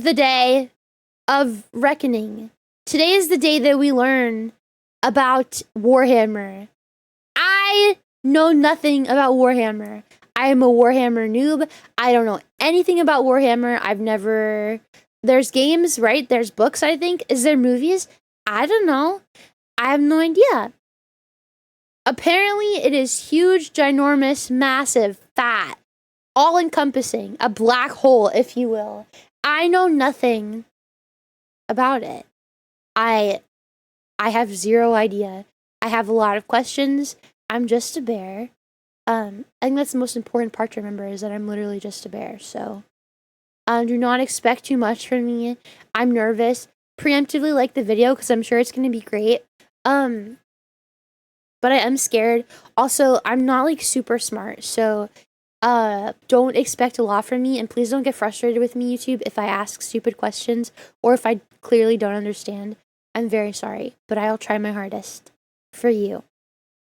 is the day of reckoning. Today is the day that we learn about Warhammer. I know nothing about Warhammer. I am a Warhammer noob. I don't know anything about Warhammer. I've never... There's games, right? There's books, I think. Is there movies? I don't know. I have no idea. Apparently, it is huge, ginormous, massive, fat, all-encompassing, a black hole, if you will. I know nothing about it. I have zero idea. I have a lot of questions. I'm just a bear. I think that's the most important part to remember, is that I'm literally just a bear. So, do not expect too much from me. I'm nervous. Preemptively like the video because I'm sure it's going to be great. But I am scared. Also, I'm not like super smart, so don't expect a lot from me, and please don't get frustrated with me, YouTube, if I ask stupid questions or if I clearly don't understand. I'm very sorry, but I'll try my hardest for you.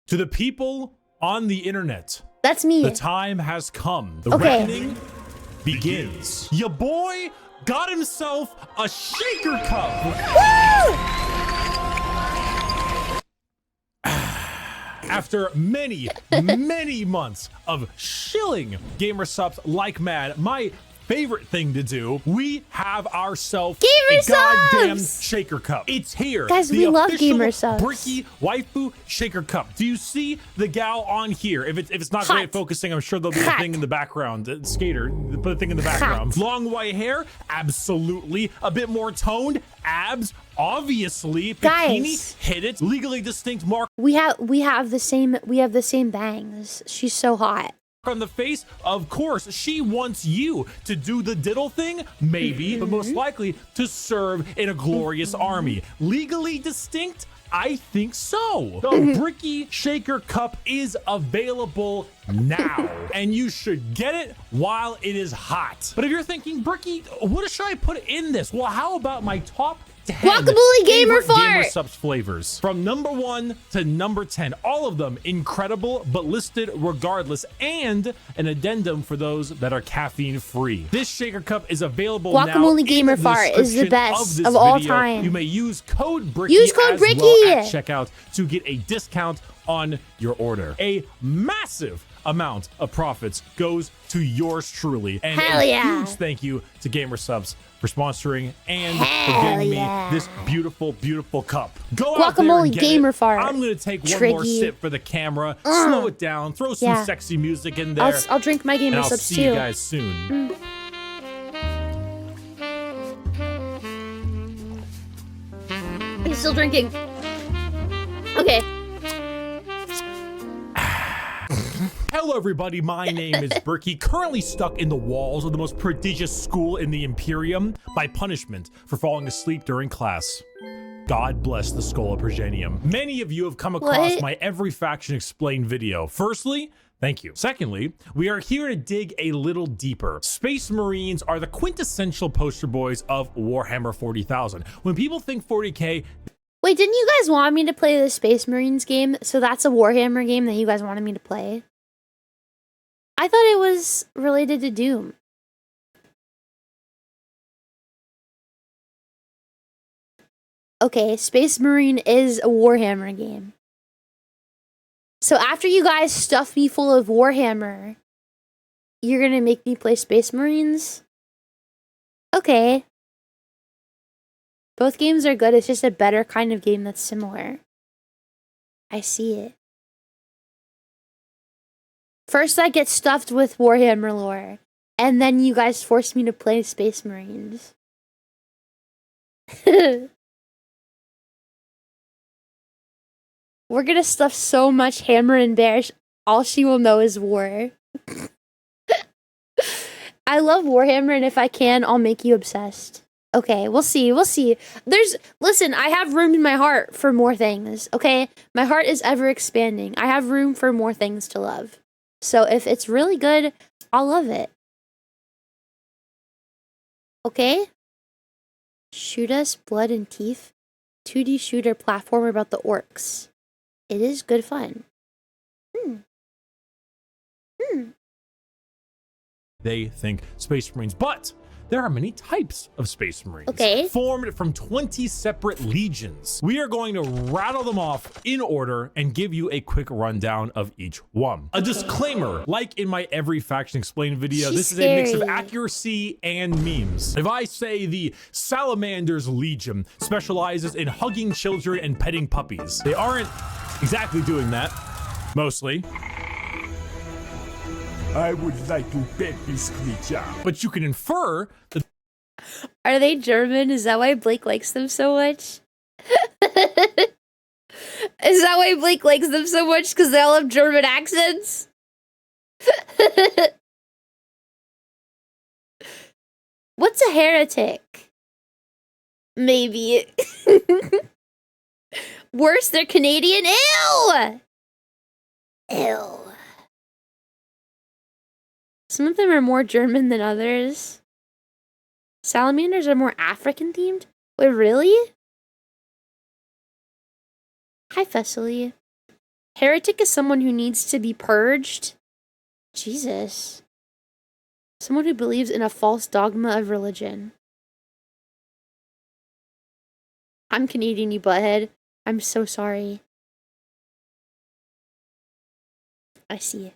To the people on the internet, that's me. The time has come. The reckoning begins. Your boy got himself a shaker cup. Woo! After many, many months of shilling gamer subs like mad, my favorite thing to do, we have ourselves a goddamn shaker cup. It's here. Guys, we love gamer subs. Bricky waifu shaker cup. Do you see the gal on here? If it's not great at focusing, I'm sure there'll be a thing in the background. Skater, put a thing in the background. Long white hair, absolutely. A bit more toned, abs, obviously. Bikini, guys, hit it. Legally distinct mark. We have the same bangs. She's so hot. On the face, of course. She wants you to do the diddle thing, maybe, but most likely to serve in a glorious army. Legally distinct? I think so. The Bricky Shaker Cup is available now, and you should get it while it is hot. But if you're thinking, Bricky, what should I put in this? Well, how about my top 10 Guacamole Gamer Fart Gamer Subs flavors from number 1 to number 10? All of them incredible, but listed regardless, and an addendum for those that are caffeine free. This shaker cup is available now. Guacamole Gamer Fart is the best of all time. You may use code Bricky at checkout to get a discount on your order. A massive amount of profits goes to yours truly, and a huge thank you to Gamer Subs for sponsoring and for giving me this beautiful, beautiful cup. Go out there and get it. Fart. I'm gonna take one more sip for the camera, slow it down, throw some sexy music in there. I'll drink my Gamer Subs too. I'll see you guys soon. He's still drinking. Okay. Hello everybody, my name is Bricky, currently stuck in the walls of the most prodigious school in the Imperium by punishment for falling asleep during class. God bless the Schola Progenium. Many of you have come across my Every Faction Explained video. Firstly, thank you. Secondly, we are here to dig a little deeper. Space Marines are the quintessential poster boys of Warhammer 40,000. When people think 40K... Wait, didn't you guys want me to play the Space Marines game? So that's a Warhammer game that you guys wanted me to play? I thought it was related to Doom. Okay, Space Marine is a Warhammer game. So after you guys stuff me full of Warhammer, you're gonna make me play Space Marines? Okay. Both games are good, it's just a better kind of game that's similar. I see it. First I get stuffed with Warhammer lore, and then you guys force me to play Space Marines. We're gonna stuff so much Hammer and Bear, all she will know is war. I love Warhammer, and if I can, I'll make you obsessed. Okay, we'll see, we'll see. Listen, I have room in my heart for more things, okay? My heart is ever expanding. I have room for more things to love. So if it's really good, I'll love it. Okay? Shoot Us, Blood and Teeth. 2D shooter platformer about the orcs. It is good fun. They think Space Marines, but there are many types of Space Marines. Okay. Formed from 20 separate legions. We are going to rattle them off in order and give you a quick rundown of each one. A disclaimer, like in my Every Faction Explained video, this is a mix of accuracy and memes. If I say the Salamanders Legion specializes in hugging children and petting puppies, they aren't exactly doing that, mostly. I would like to pet this creature. But you can infer that Are they German? Is that why Blake likes them so much? Is that why Blake likes them so much? Because they all have German accents? What's a heretic? Maybe. Worse, they're Canadian? Ew! Ew. Some of them are more German than others. Salamanders are more African themed? Wait, really? Hi, Fessily. Heretic is someone who needs to be purged? Jesus. Someone who believes in a false dogma of religion. I'm Canadian, you butthead. I'm so sorry. I see.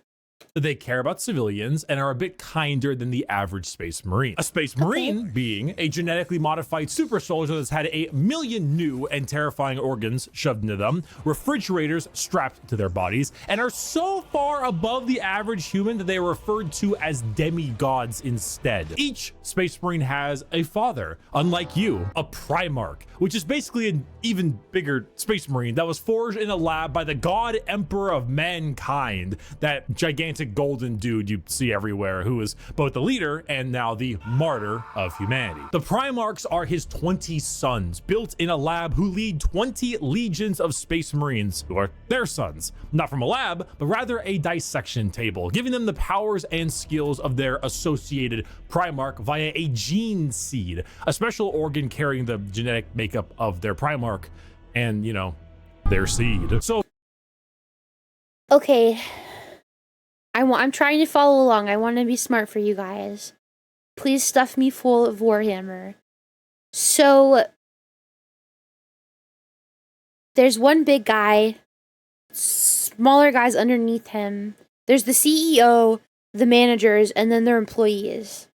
they care about civilians and are a bit kinder than the average Space Marine. A Space Marine being a genetically modified super soldier that's had 1 million new and terrifying organs shoved into them, refrigerators strapped to their bodies, and are so far above the average human that they are referred to as demigods instead. Each Space Marine has a father, unlike you, a Primarch, which is basically an even bigger Space Marine that was forged in a lab by the God Emperor of mankind, that gigantic golden dude you see everywhere, who is both the leader and now the martyr of humanity. The Primarchs are his 20 sons, built in a lab, who lead 20 legions of Space Marines, who are their sons, not from a lab, but rather a dissection table, giving them the powers and skills of their associated Primarch via a gene seed, a special organ carrying the genetic makeup of their Primarch and, you know, their seed. So okay, I'm trying to follow along. I want to be smart for you guys. Please stuff me full of Warhammer. So there's one big guy, smaller guys underneath him. There's the CEO, the managers, and then their employees.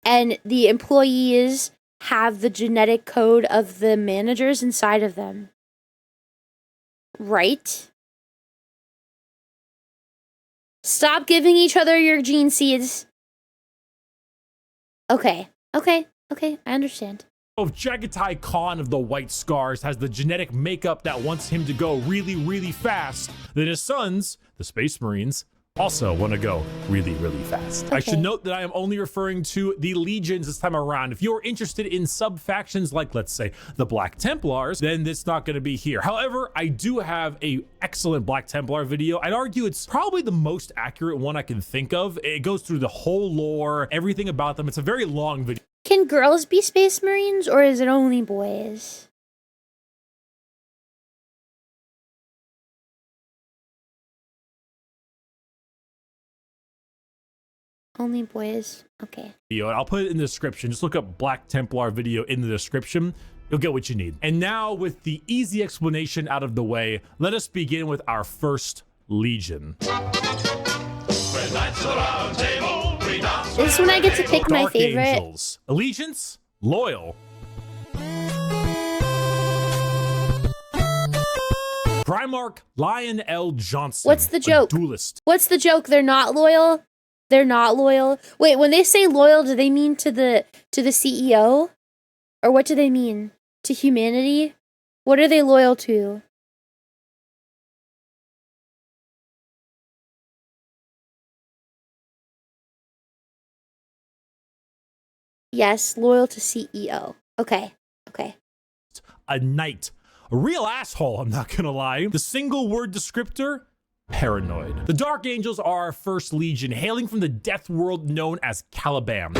And the employees have the genetic code of the managers inside of them. Right? Stop giving each other your gene seeds. Okay, I understand. Jagatai Khan of the White Scars has the genetic makeup that wants him to go really, really fast. Then his sons, the Space Marines, also want to go really, really fast. I should note that I am only referring to the legions this time around. If you're interested in sub-factions like, let's say, the Black Templars, then it's not going to be here. However, I do have a excellent Black Templar video. I'd argue it's probably the most accurate one I can think of. It goes through the whole lore, everything about them. It's a very long video. Can girls be Space Marines, or is it only boys? Only boys. Okay. And I'll put it in the description. Just look up Black Templar video in the description. You'll get what you need. And now, with the easy explanation out of the way, let us begin with our first legion. This is when I get to pick my Dark favorite. Angels. Allegiance, loyal. Primarch Lionel Johnson. What's the joke? A duelist. What's the joke? They're not loyal? They're not loyal? Wait, when they say loyal, do they mean to the CEO? Or what do they mean? To humanity? What are they loyal to? Yes, loyal to CEO. Okay. A knight. A real asshole, I'm not gonna lie. The single word descriptor? Paranoid. The Dark Angels are our first legion, hailing from the death world known as Caliban.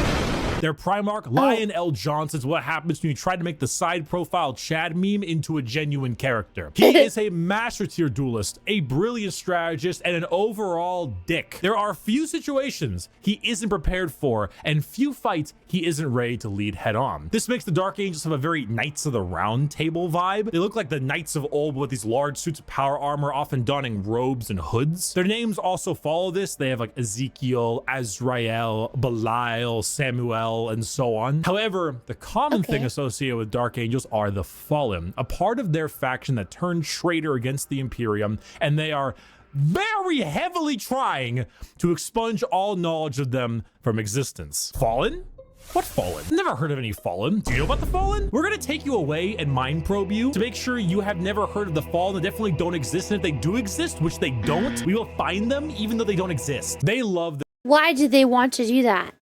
Their Primarch, Lion L. Johnson, is what happens when you try to make the side profile Chad meme into a genuine character. He is a master tier duelist, a brilliant strategist, and an overall dick. There are few situations he isn't prepared for, and few fights he isn't ready to lead head on. This makes the Dark Angels have a very Knights of the Round Table vibe. They look like the knights of old with these large suits of power armor, often donning robes and hoods. Their names also follow this. They have like Ezekiel, Azrael, Belial, Samuel, and so on. However, the common thing associated with Dark Angels are the Fallen, a part of their faction that turned traitor against the Imperium, and they are very heavily trying to expunge all knowledge of them from existence. Fallen? What Fallen? Never heard of any Fallen. Do you know about the Fallen? We're gonna take you away and mind probe you to make sure you have never heard of the Fallen. They definitely don't exist, and if they do exist, which they don't, we will find them even though they don't exist. They love the— Why do they want to do that?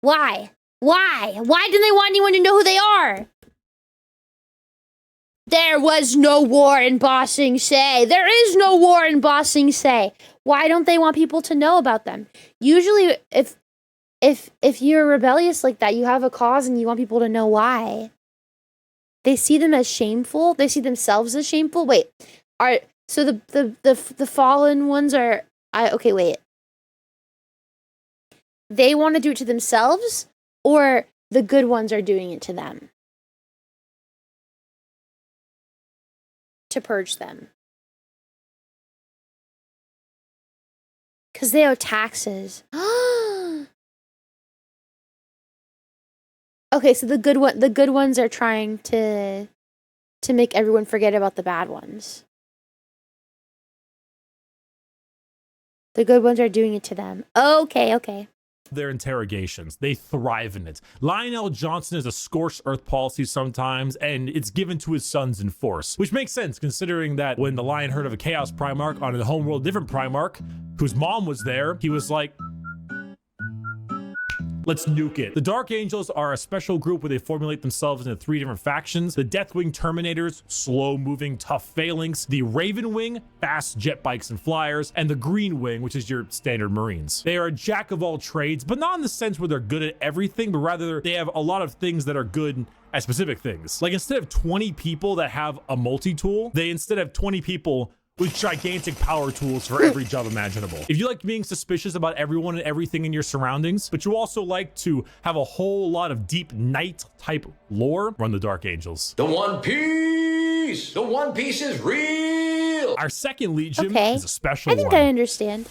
Why? Why? Why do they want anyone to know who they are? There was no war in Ba Sing Se. There is no war in Ba Sing Se. Why don't they want people to know about them? Usually, if you're rebellious like that, you have a cause and you want people to know why. They see them as shameful. They see themselves as shameful. Wait, so the fallen ones are? Okay, wait. They want to do it to themselves, or the good ones are doing it to them to purge them? Because they owe taxes. Okay, so the good ones are trying to make everyone forget about the bad ones. The good ones are doing it to them. Okay. their interrogations. They thrive in it. Lionel Johnson is a scorched earth policy sometimes, and it's given to his sons in force, which makes sense considering that when the Lion heard of a Chaos Primarch on a homeworld different Primarch, whose mom was there, he was like, let's nuke it. The Dark Angels are a special group where they formulate themselves into 3 different factions. The Deathwing Terminators, slow-moving, tough phalanx. The Raven Wing, fast jet bikes and flyers. And the Green Wing, which is your standard Marines. They are a jack of all trades, but not in the sense where they're good at everything, but rather they have a lot of things that are good at specific things. Like instead of 20 people that have a multi-tool, they instead have 20 people with gigantic power tools for every job imaginable. If you like being suspicious about everyone and everything in your surroundings, but you also like to have a whole lot of deep knight type lore, run the Dark Angels. The One Piece! The One Piece is real! Our second Legion is a special one. I think I understand.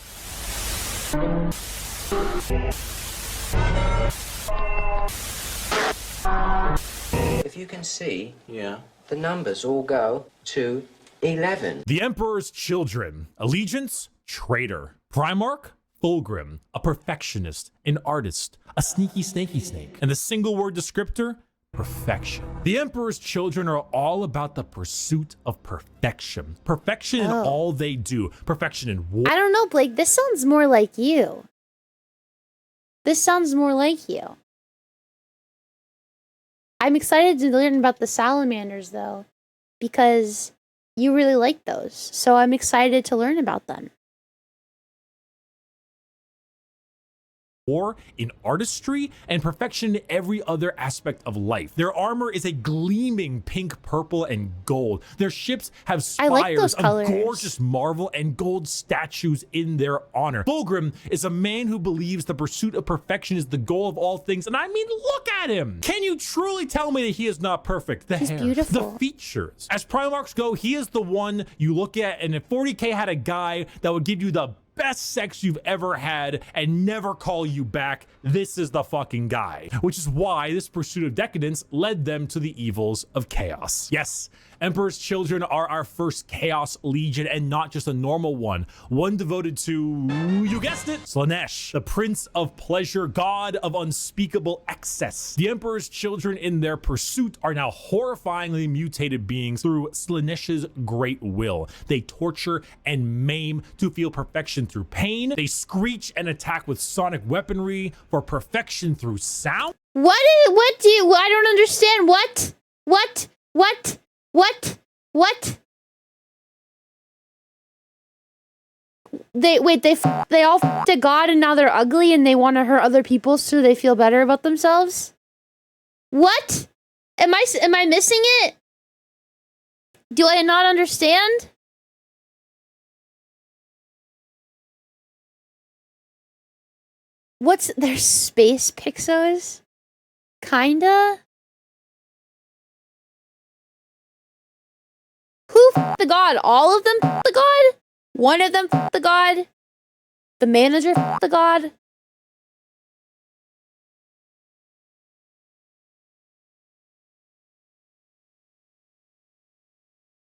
If you can see, the numbers all go to 11. The Emperor's Children. Allegiance, traitor. Primarch, Fulgrim, a perfectionist, an artist, a sneaky snaky snake. And the single word descriptor, perfection. The Emperor's Children are all about the pursuit of perfection. Perfection in all they do. Perfection in war. I don't know, Blake. This sounds more like you. This sounds more like you. I'm excited to learn about the Salamanders, though, because you really like those. So I'm excited to learn about them. War in artistry and perfection in every other aspect of life. Their armor is a gleaming pink, purple, and gold. Their ships have spires of gorgeous marble and gold statues in their honor. Fulgrim is a man who believes the pursuit of perfection is the goal of all things, and I mean, look at him! Can you truly tell me that he is not perfect? The hair, beautiful. the features. As Primarchs go, he is the one you look at, and if 40K had a guy that would give you the best sex you've ever had and never call you back, this is the fucking guy. Which is why this pursuit of decadence led them to the evils of chaos. Yes, Emperor's Children are our first Chaos Legion, and not just a normal one. One devoted to, you guessed it, Slaanesh, the Prince of Pleasure, God of unspeakable excess. The Emperor's Children in their pursuit are now horrifyingly mutated beings through Slaanesh's great will. They torture and maim to feel perfection through pain. They screech and attack with sonic weaponry for perfection through sound. I don't understand. What? they all f***ed a god and now they're ugly and they want to hurt other people so they feel better about themselves? What? Am I missing it? Do I not understand? What's their space pixos? Kinda? Who f***ed the god? All of them f***ed the god? One of them f***ed the god? The manager f***ed the god?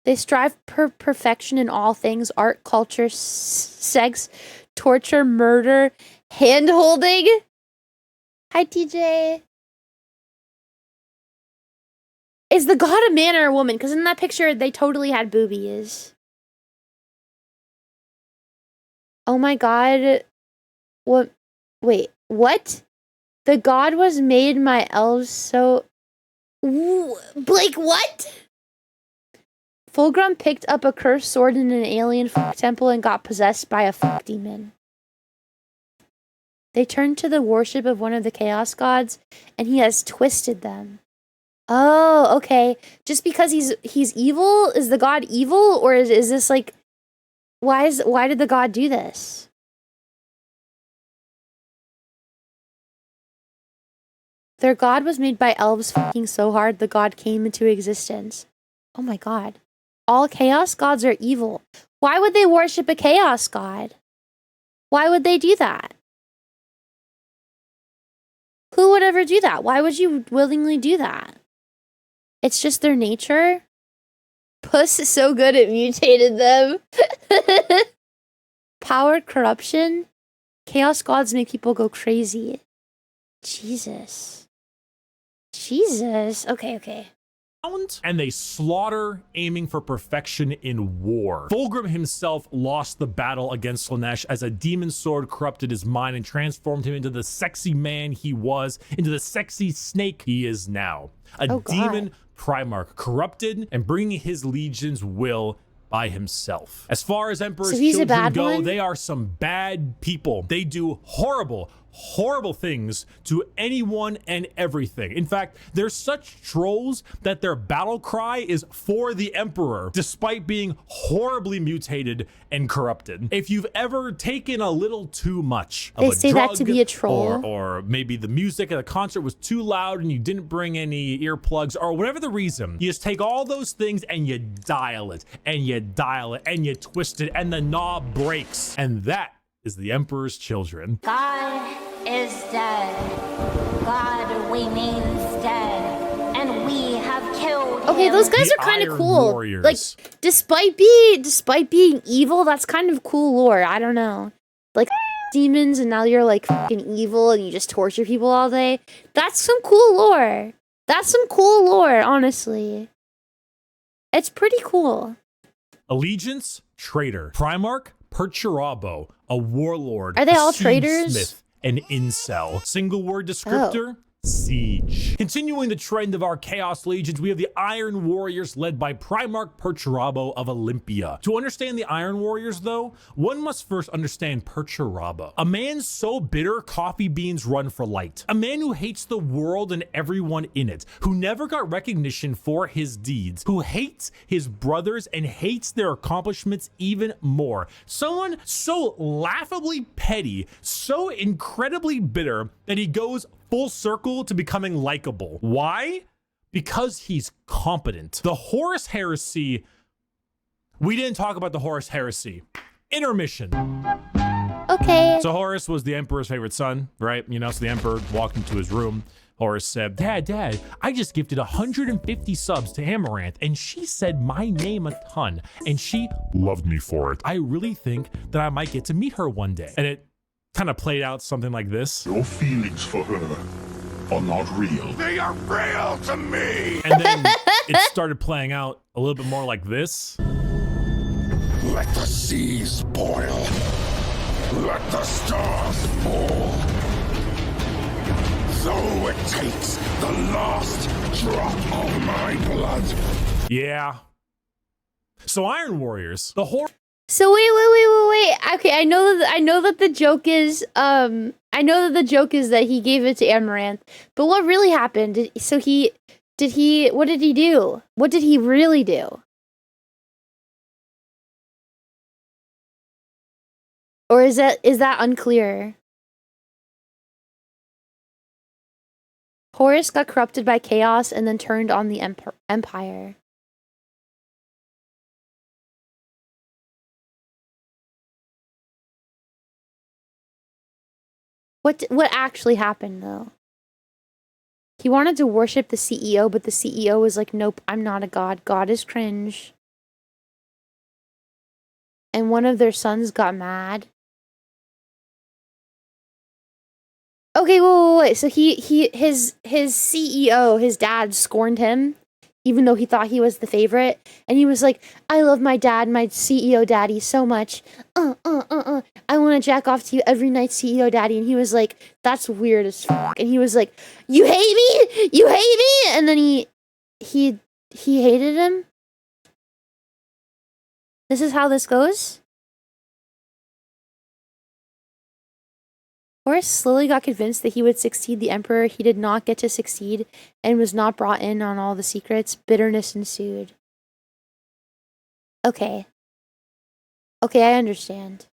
They strive for perfection in all things: art, culture, sex, torture, murder, hand-holding. Hi, TJ. Is the god a man or a woman? Because in that picture, they totally had boobies. Oh my god. What? Wait, what? The god was made my elves so... Blake, what? Fulgrim picked up a cursed sword in an alien temple and got possessed by a demon. They turned to the worship of one of the chaos gods, and he has twisted them. Oh, okay. Just because he's evil? Is the god evil? Or is this like... Why did the god do this? Their god was made by elves fucking so hard the god came into existence. Oh my god. All chaos gods are evil. Why would they worship a chaos god? Why would they do that? Who would ever do that? Why would you willingly do that? It's just their nature? Puss is so good it mutated them. Power, corruption. Chaos gods make people go crazy. Jesus. Jesus. Okay. And they slaughter, aiming for perfection in war. Fulgrim himself lost the battle against Slaanesh as a demon sword corrupted his mind and transformed him into the sexy man he was, into the sexy snake he is now. A demon Primarch, corrupted and bringing his legion's will by himself. As far as Emperor's children go, they are some bad people. They do horrible things to anyone and everything. In fact, they're such trolls that their battle cry is for the Emperor, despite being horribly mutated and corrupted. If you've ever taken a little too much of a drug, that to be a troll, or maybe the music at the concert was too loud and you didn't bring any earplugs, or whatever the reason, you just take all those things and you dial it and you dial it and you twist it and the knob breaks. And that is the Emperor's children. God is dead. God remains dead. And we have killed him. Those guys are kind of cool. Warriors. Like, despite being evil, that's kind of cool lore. I don't know. Like, demons, and now you're like fucking evil and you just torture people all day. That's some cool lore. That's some cool lore, honestly. It's pretty cool. Allegiance, traitor. Primarch, Perturabo, a warlord. Are they all traitors? Smith, an incel. Single word descriptor, siege. Continuing the trend of our Chaos Legions, we have the Iron Warriors led by Primarch Perturabo of Olympia. To understand the Iron Warriors, though, one must first understand Perturabo. A man so bitter coffee beans run for light. A man who hates the world and everyone in it, who never got recognition for his deeds, who hates his brothers and hates their accomplishments even more. Someone so laughably petty, so incredibly bitter that he goes full circle to becoming likable. Why? Because he's competent. The Horus heresy. We didn't talk about the Horus heresy. Intermission. Okay. So Horus was the Emperor's favorite son, right? You know, so the Emperor walked into his room. Horus said, Dad, I just gifted 150 subs to Amaranth, and she said my name a ton, and she loved me for it. I really think that I might get to meet her one day. And it kind of played out something like this. Your feelings for her are not real. They are real to me! And then it started playing out a little bit more like this. Let the seas boil. Let the stars fall. So it takes the last drop of my blood. Yeah. So Iron Warriors, the Horus So wait. Okay, I know that the joke is that he gave it to Amaranth. But what really happened? What did he do? What did he really do? Or is that unclear? Horus got corrupted by chaos and then turned on the empire. What actually happened though? He wanted to worship the CEO, but the CEO was like, "Nope, I'm not a god. God is cringe." And one of their sons got mad. Okay, wait. So his CEO, his dad scorned him, even though he thought he was the favorite, and he was like, "I love my dad, my CEO daddy, so much. I want to jack off to you every night, CEO daddy." And he was like, "That's weird as fuck." And he was like, "You hate me? You hate me?" And then he hated him. This is how this goes. Horus slowly got convinced that he would succeed the Emperor. He did not get to succeed and was not brought in on all the secrets. Bitterness ensued. Okay. Okay, I understand.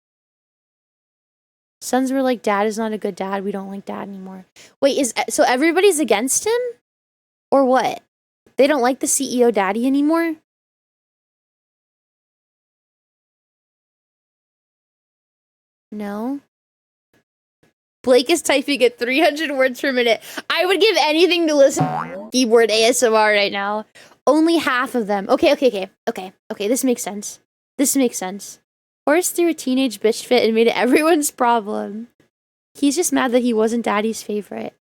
Sons were like, "Dad is not a good dad. We don't like Dad anymore." Wait, so everybody's against him? Or what? They don't like the CEO daddy anymore? No? Blake is typing at 300 words per minute. I would give anything to listen to keyboard ASMR right now. Only half of them. Okay. This makes sense. Horus threw a teenage bitch fit and made it everyone's problem. He's just mad that he wasn't Daddy's favorite.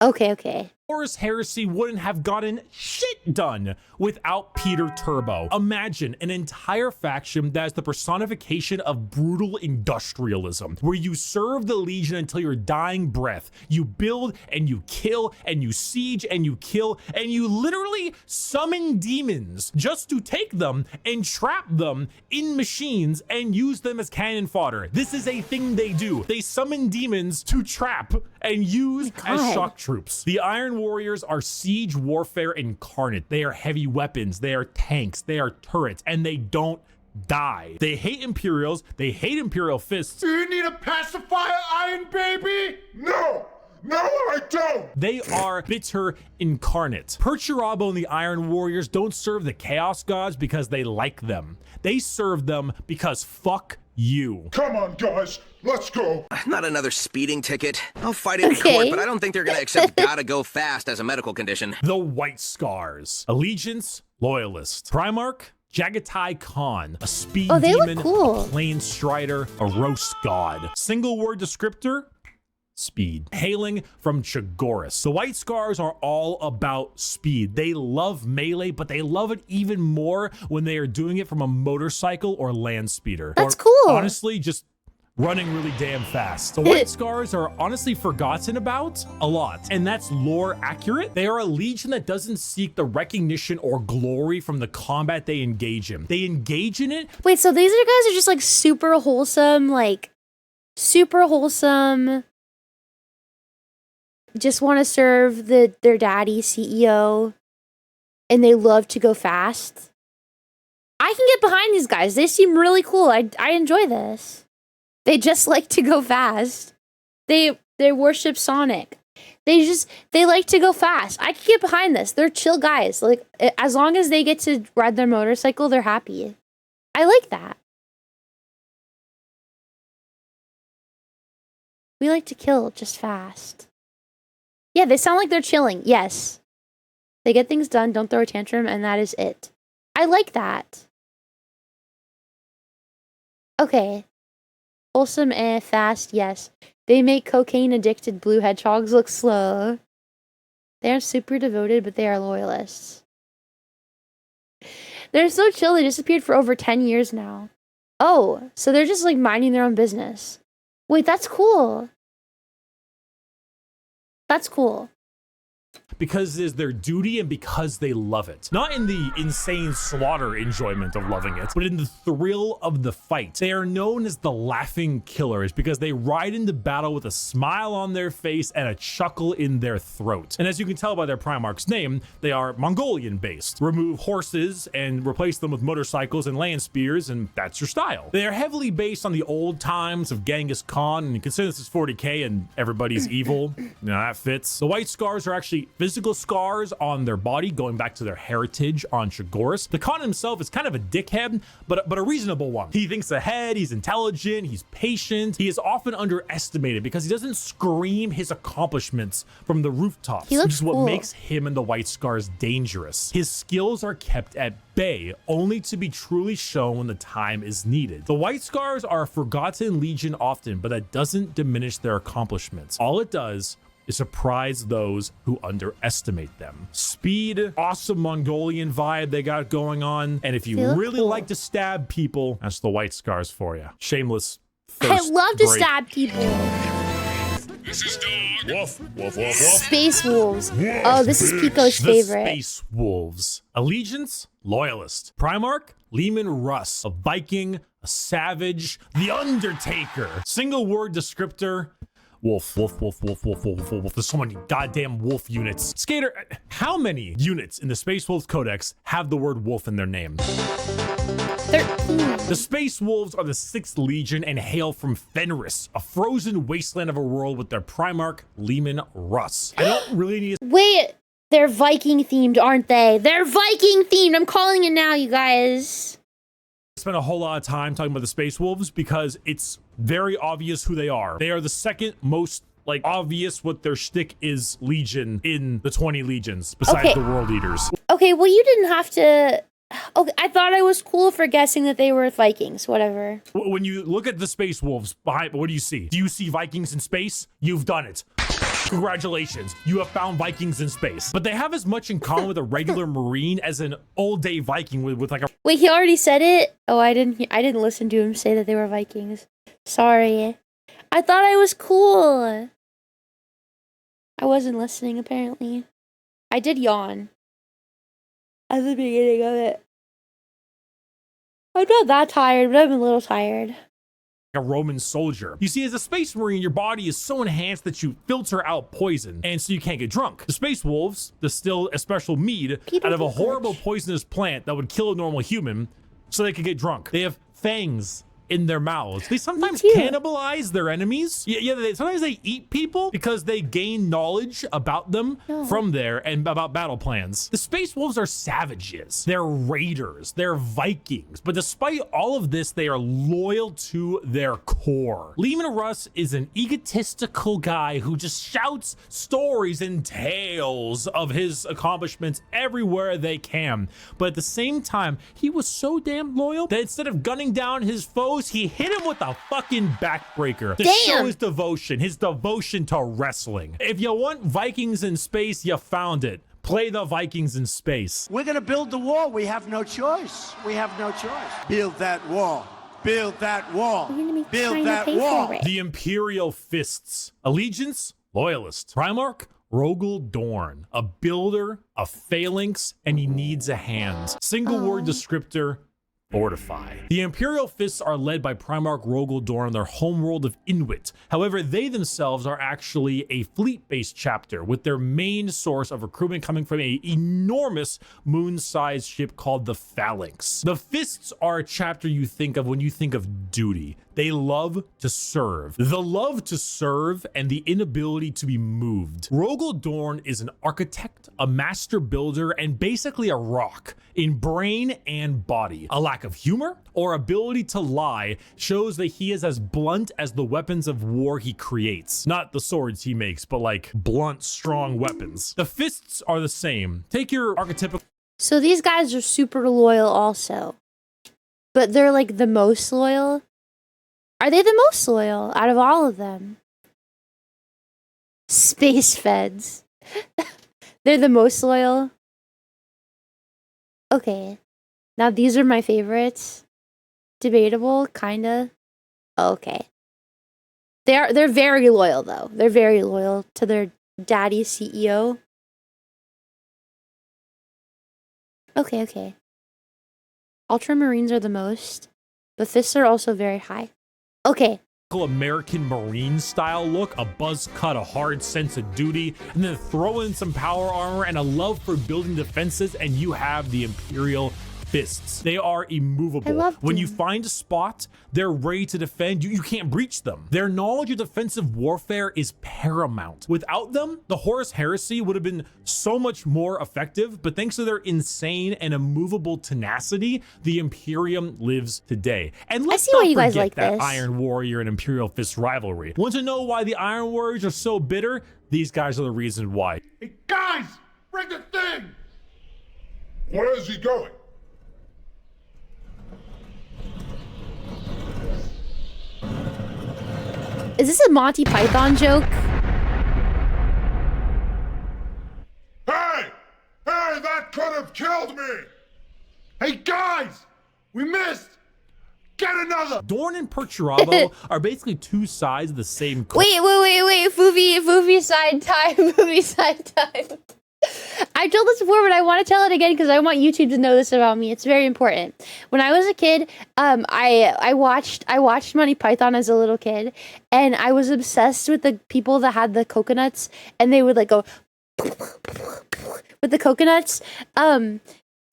Okay. Horus Heresy wouldn't have gotten shit done without Peter Turbo. Imagine an entire faction that is the personification of brutal industrialism, where you serve the Legion until your dying breath. You build and you kill and you siege and you kill and you literally summon demons just to take them and trap them in machines and use them as cannon fodder. This is a thing they do. They summon demons to trap and use as shock troops. The Iron Warriors are siege warfare incarnate. They are heavy weapons, they are tanks, they are turrets, and they don't die. They hate Imperials, they hate Imperial Fists. Do you need a pacifier, Iron Baby? No, I don't! They are bitter incarnate. Perturabo and the Iron Warriors don't serve the Chaos Gods because they like them. They serve them because fuck you. Come on, guys, let's go. Not another speeding ticket. I'll fight it in court, but I don't think they're gonna accept gotta go fast as a medical condition. The White Scars. Allegiance, Loyalist. Primarch, Jagatai Khan, a speed demon, cool. a plane strider, a roast god. Single word descriptor, speed. Hailing from Chagoris. The White Scars are all about speed. They love melee, but they love it even more when they are doing it from a motorcycle or land speeder. That's or, cool. Honestly, just running really damn fast. The White Scars are honestly forgotten about a lot, and that's lore accurate. They are a legion that doesn't seek the recognition or glory from the combat they engage in. They engage in it. Wait, so these guys are just like super wholesome, just want to serve their daddy CEO, and they love to go fast. I can get behind these guys. They seem really cool. I enjoy this. They just like to go fast. They worship Sonic. They like to go fast. I can get behind this. They're chill guys. Like, as long as they get to ride their motorcycle, they're happy. I like that. We like to kill just fast. Yeah, they sound like they're chilling. Yes. They get things done, don't throw a tantrum, and that is it. I like that. Okay. Wholesome, fast, yes. They make cocaine-addicted blue hedgehogs look slow. They are super devoted, but they are loyalists. They're so chill, they disappeared for over 10 years now. Oh, so they're just like minding their own business. Wait, that's cool. That's cool. because it is their duty and because they love it. Not in the insane slaughter enjoyment of loving it, but in the thrill of the fight. They are known as the laughing killers because they ride into battle with a smile on their face and a chuckle in their throat. And as you can tell by their Primarch's name, they are Mongolian based. Remove horses and replace them with motorcycles and land spears, and that's your style. They are heavily based on the old times of Genghis Khan, and you consider this is 40k and everybody's evil. You know, that fits. The white scars are actually physical scars on their body, going back to their heritage on Chagoris. The Khan himself is kind of a dickhead, but a reasonable one. He thinks ahead, he's intelligent, he's patient. He is often underestimated because he doesn't scream his accomplishments from the rooftops, He looks which is what cool. makes him and the white scars dangerous. His skills are kept at bay, only to be truly shown when the time is needed. The white scars are a forgotten legion often, but that doesn't diminish their accomplishments. All it does is surprise those who underestimate them. Speed, awesome Mongolian vibe they got going on. And if you They look really cool. like to stab people, that's the white scars for you. Shameless I thirst love to break. stab people. This is dog. Woof, woof, woof, woof. Space wolves. Oh, this is Pico's The favorite. Space Wolves. Allegiance, loyalist. Primarch, Leman Russ, a Viking, a savage, the Undertaker. Single word descriptor, wolf, wolf, wolf, wolf, wolf, wolf, wolf. There's so many goddamn wolf units. Skater, how many units in the Space Wolves Codex have the word wolf in their name? 13. The Space Wolves are the 6th Legion and hail from Fenris, a frozen wasteland of a world with their Primarch, Leman Russ. I don't really need to Wait, they're Viking themed, aren't they? They're Viking themed. I'm calling it now, you guys. spend a whole lot of time talking about the Space Wolves because it's very obvious who they are. They are the second most obvious what their shtick is legion in the 20 legions besides Okay. the World Eaters. Okay, well, you didn't have to. Okay, I thought I was cool for guessing that they were Vikings. Whatever. When you look at the Space Wolves behind, what do you see? Do you see Vikings in space? You've done it. Congratulations, you have found Vikings in space. But they have as much in common with a regular Marine as an old-day Viking with like a... Wait, he already said it? Oh, I didn't listen to him say that they were Vikings. Sorry. I thought I was cool. I wasn't listening, apparently. I did yawn at the beginning of it. I'm not that tired, but I'm a little tired. a Roman soldier. You see, as a space marine, your body is so enhanced that you filter out poison, and so you can't get drunk. The space wolves distill a special mead People out of a get horrible rich. poisonous plant that would kill a normal human so they could get drunk. They have fangs in their mouths. They sometimes too. cannibalize their enemies. Sometimes they eat people because they gain knowledge about them from there and about battle plans. The space wolves are savages. They're raiders. They're Vikings. But despite all of this, they are loyal to their core. Leman Russ is an egotistical guy who just shouts stories and tales of his accomplishments everywhere they can. But at the same time, he was so damn loyal that instead of gunning down his foes, he hit him with a fucking backbreaker to show his devotion to wrestling. If you want Vikings in space, you found it. Play the Vikings in space. We're going to build the wall. We have no choice. We have no choice. Build that wall. Build that wall. We're gonna be Build trying that to pay wall. for it. The Imperial Fists. Allegiance, loyalist. Primarch, Rogel Dorn. A builder, a phalanx, and he needs a hand. Single word descriptor, fortify. The Imperial Fists are led by Primarch Rogel Dorn on their homeworld of Inuit. However, they themselves are actually a fleet-based chapter with their main source of recruitment coming from an enormous moon-sized ship called the Phalanx. The Fists are a chapter you think of when you think of duty. They love to serve. The love to serve and the inability to be moved. Rogel Dorn is an architect, a master builder, and basically a rock in brain and body. A lack of humor or ability to lie shows that he is as blunt as the weapons of war he creates. Not the swords he makes, but like blunt, strong weapons. The Fists are the same. Take your archetypical... So these guys are super loyal also. But they're like the most loyal. Are they the most loyal out of all of them? Space Feds. They're the most loyal. Okay. Now these are my favorites. Debatable, kinda. Okay. They're very loyal though. They're very loyal to their daddy CEO. Okay, okay. Ultramarines are the most, but fists are also very high. Okay. American Marine style look, a buzz cut, a hard sense of duty, and then throw in some power armor and a love for building defenses, and you have the Imperial Fists. They are immovable. When you find a spot, they're ready to defend. You can't breach them. Their knowledge of defensive warfare is paramount. Without them, the Horus heresy would have been so much more effective, but thanks to their insane and immovable tenacity, the Imperium lives today. And let's not forget that Iron Warrior and Imperial Fist rivalry. Want to know why the Iron Warriors are so bitter? These guys are the reason why. Hey, guys, bring the thing! Where is he going? Is this a Monty Python joke? Hey! Hey, that could have killed me! Hey, guys! We missed! Get another! Dorn and Perturabo are basically two sides of the same coin. Wait. Foofy side time. Foofy side time. I told this before, but I want to tell it again because I want YouTube to know this about me. It's very important. When I was a kid, I watched Monty Python as a little kid, and I was obsessed with the people that had the coconuts, and they would like go with the coconuts,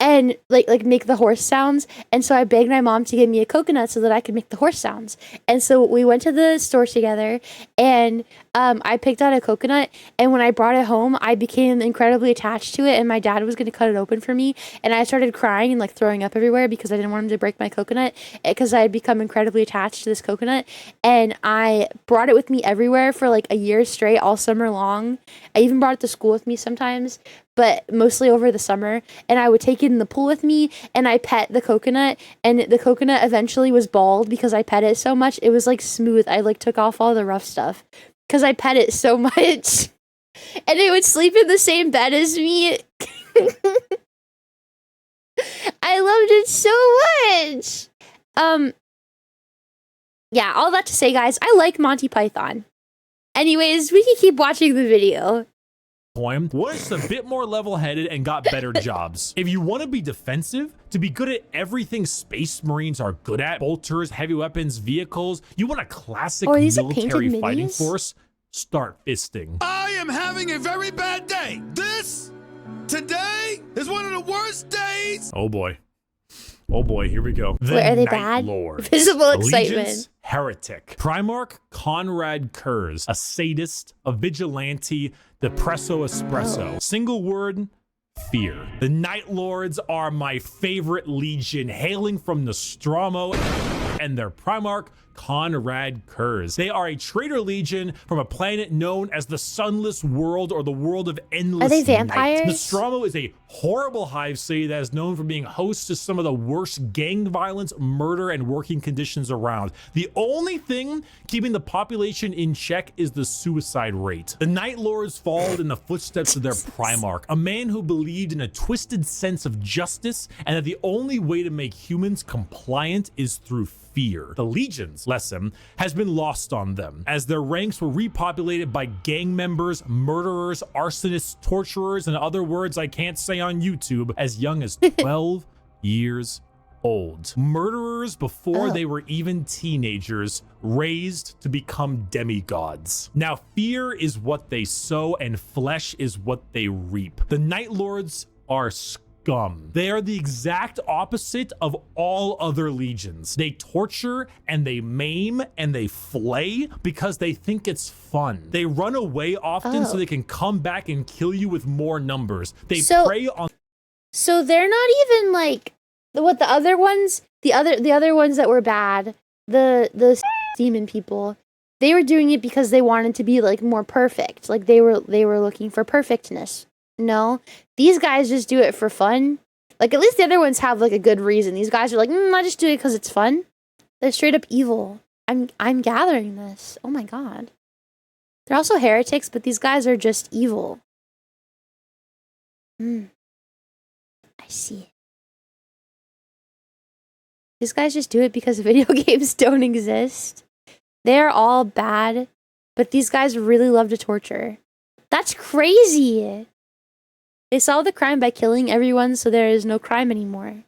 and like make the horse sounds. And so I begged my mom to give me a coconut so that I could make the horse sounds. And so we went to the store together, and I picked out a coconut, and when I brought it home, I became incredibly attached to it, and my dad was going to cut it open for me, and I started crying and like throwing up everywhere because I didn't want him to break my coconut, because I had become incredibly attached to this coconut. And I brought it with me everywhere for like a year straight, all summer long. I even brought it to school with me sometimes, but mostly over the summer. And I would take it in the pool with me, and I pet the coconut, and the coconut eventually was bald because I pet it so much. It was like smooth. I like took off all the rough stuff because I pet it so much. And it would sleep in the same bed as me. I loved it so much. Yeah, all that to say, guys, I like Monty Python. Anyways, we can keep watching the video. Was a bit more level-headed and got better jobs. If you want to be defensive, to be good at everything Space Marines are good at, bolters, heavy weapons, vehicles, you want a classic military fighting force, start fisting. I am having a very bad day. Today is one of the worst days. Oh boy. Oh boy, here we go. Wait, are they bad? Visible excitement. Allegiance heretic. Primarch Conrad Kurz, a sadist, a vigilante, depresso espresso. Single word, fear. The Night Lords are my favorite legion, hailing from Nostromo, and their Primarch Conrad Kurz. They are a traitor legion from a planet known as the Sunless World, or the World of Endless Are they vampires? Night. Nostromo is a horrible hive city that is known for being host to some of the worst gang violence, murder, and working conditions around. The only thing keeping the population in check is the suicide rate. The Night Lords followed in the footsteps of their Primarch, a man who believed in a twisted sense of justice and that the only way to make humans compliant is through fear. The Legion's lesson has been lost on them, as their ranks were repopulated by gang members, murderers, arsonists, torturers, and other words I can't say on YouTube, as young as 12 years old. Murderers before they were even teenagers, raised to become demigods. Now, fear is what they sow, and flesh is what they reap. The Night Lords are scum. They are the exact opposite of all other legions. They torture and they maim and they flay because they think it's fun. They run away often so they can come back and kill you with more numbers. They prey on. So they're not even like what the other ones, the other ones that were bad, the demon people. They were doing it because they wanted to be like more perfect. Like they were looking for perfectness. No, these guys just do it for fun. Like, at least the other ones have like a good reason. These guys are like, I just do it because it's fun. They're straight up evil. I'm gathering this. Oh my god. They're also heretics, but these guys are just evil. I see. These guys just do it because video games don't exist. They're all bad, but these guys really love to torture. That's crazy. They solve the crime by killing everyone so there is no crime anymore.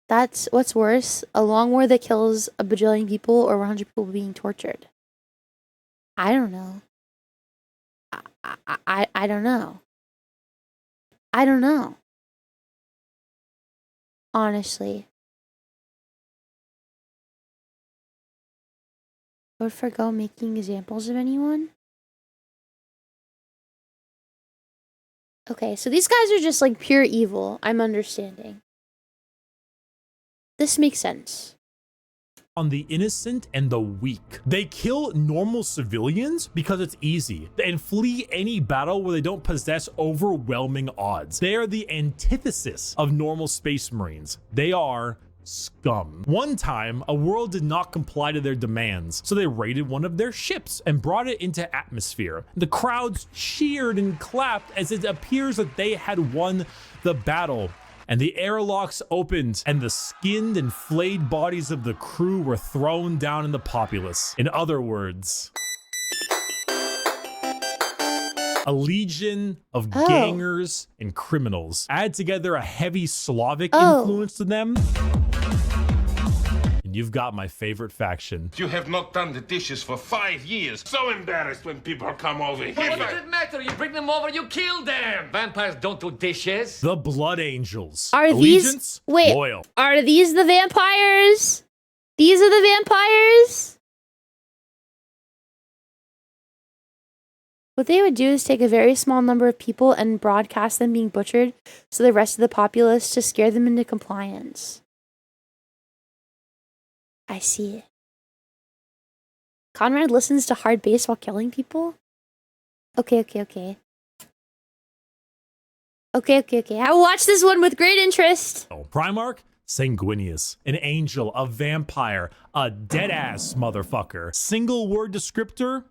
That's what's worse, a long war that kills a bajillion people or 100 people being tortured. I don't know. I don't know. I don't know. Honestly. Would forgo making examples of anyone? Okay, so these guys are just like pure evil. I'm understanding. This makes sense. On the innocent and the weak. They kill normal civilians because it's easy and flee any battle where they don't possess overwhelming odds. They are the antithesis of normal space marines. They are scum. One time, a world did not comply to their demands, so they raided one of their ships and brought it into atmosphere. The crowds cheered and clapped as it appears that they had won the battle. And the airlocks opened, and the skinned and flayed bodies of the crew were thrown down in the populace. In other words, a legion of gangers and criminals. Add together a heavy Slavic influence to them, and you've got my favorite faction. You have not done the dishes for 5 years. So embarrassed when people come over here. What does it matter? You bring them over, you kill them. Vampires don't do dishes. The Blood Angels. Are Allegiance, these wait? loyal. Are these the vampires? These are the vampires? What they would do is take a very small number of people and broadcast them being butchered so the rest of the populace to scare them into compliance. I see. Conrad listens to hard bass while killing people? Okay. Okay. I will watch this one with great interest. Primarch Sanguinius, an angel, a vampire, a dead-ass motherfucker. Single word descriptor: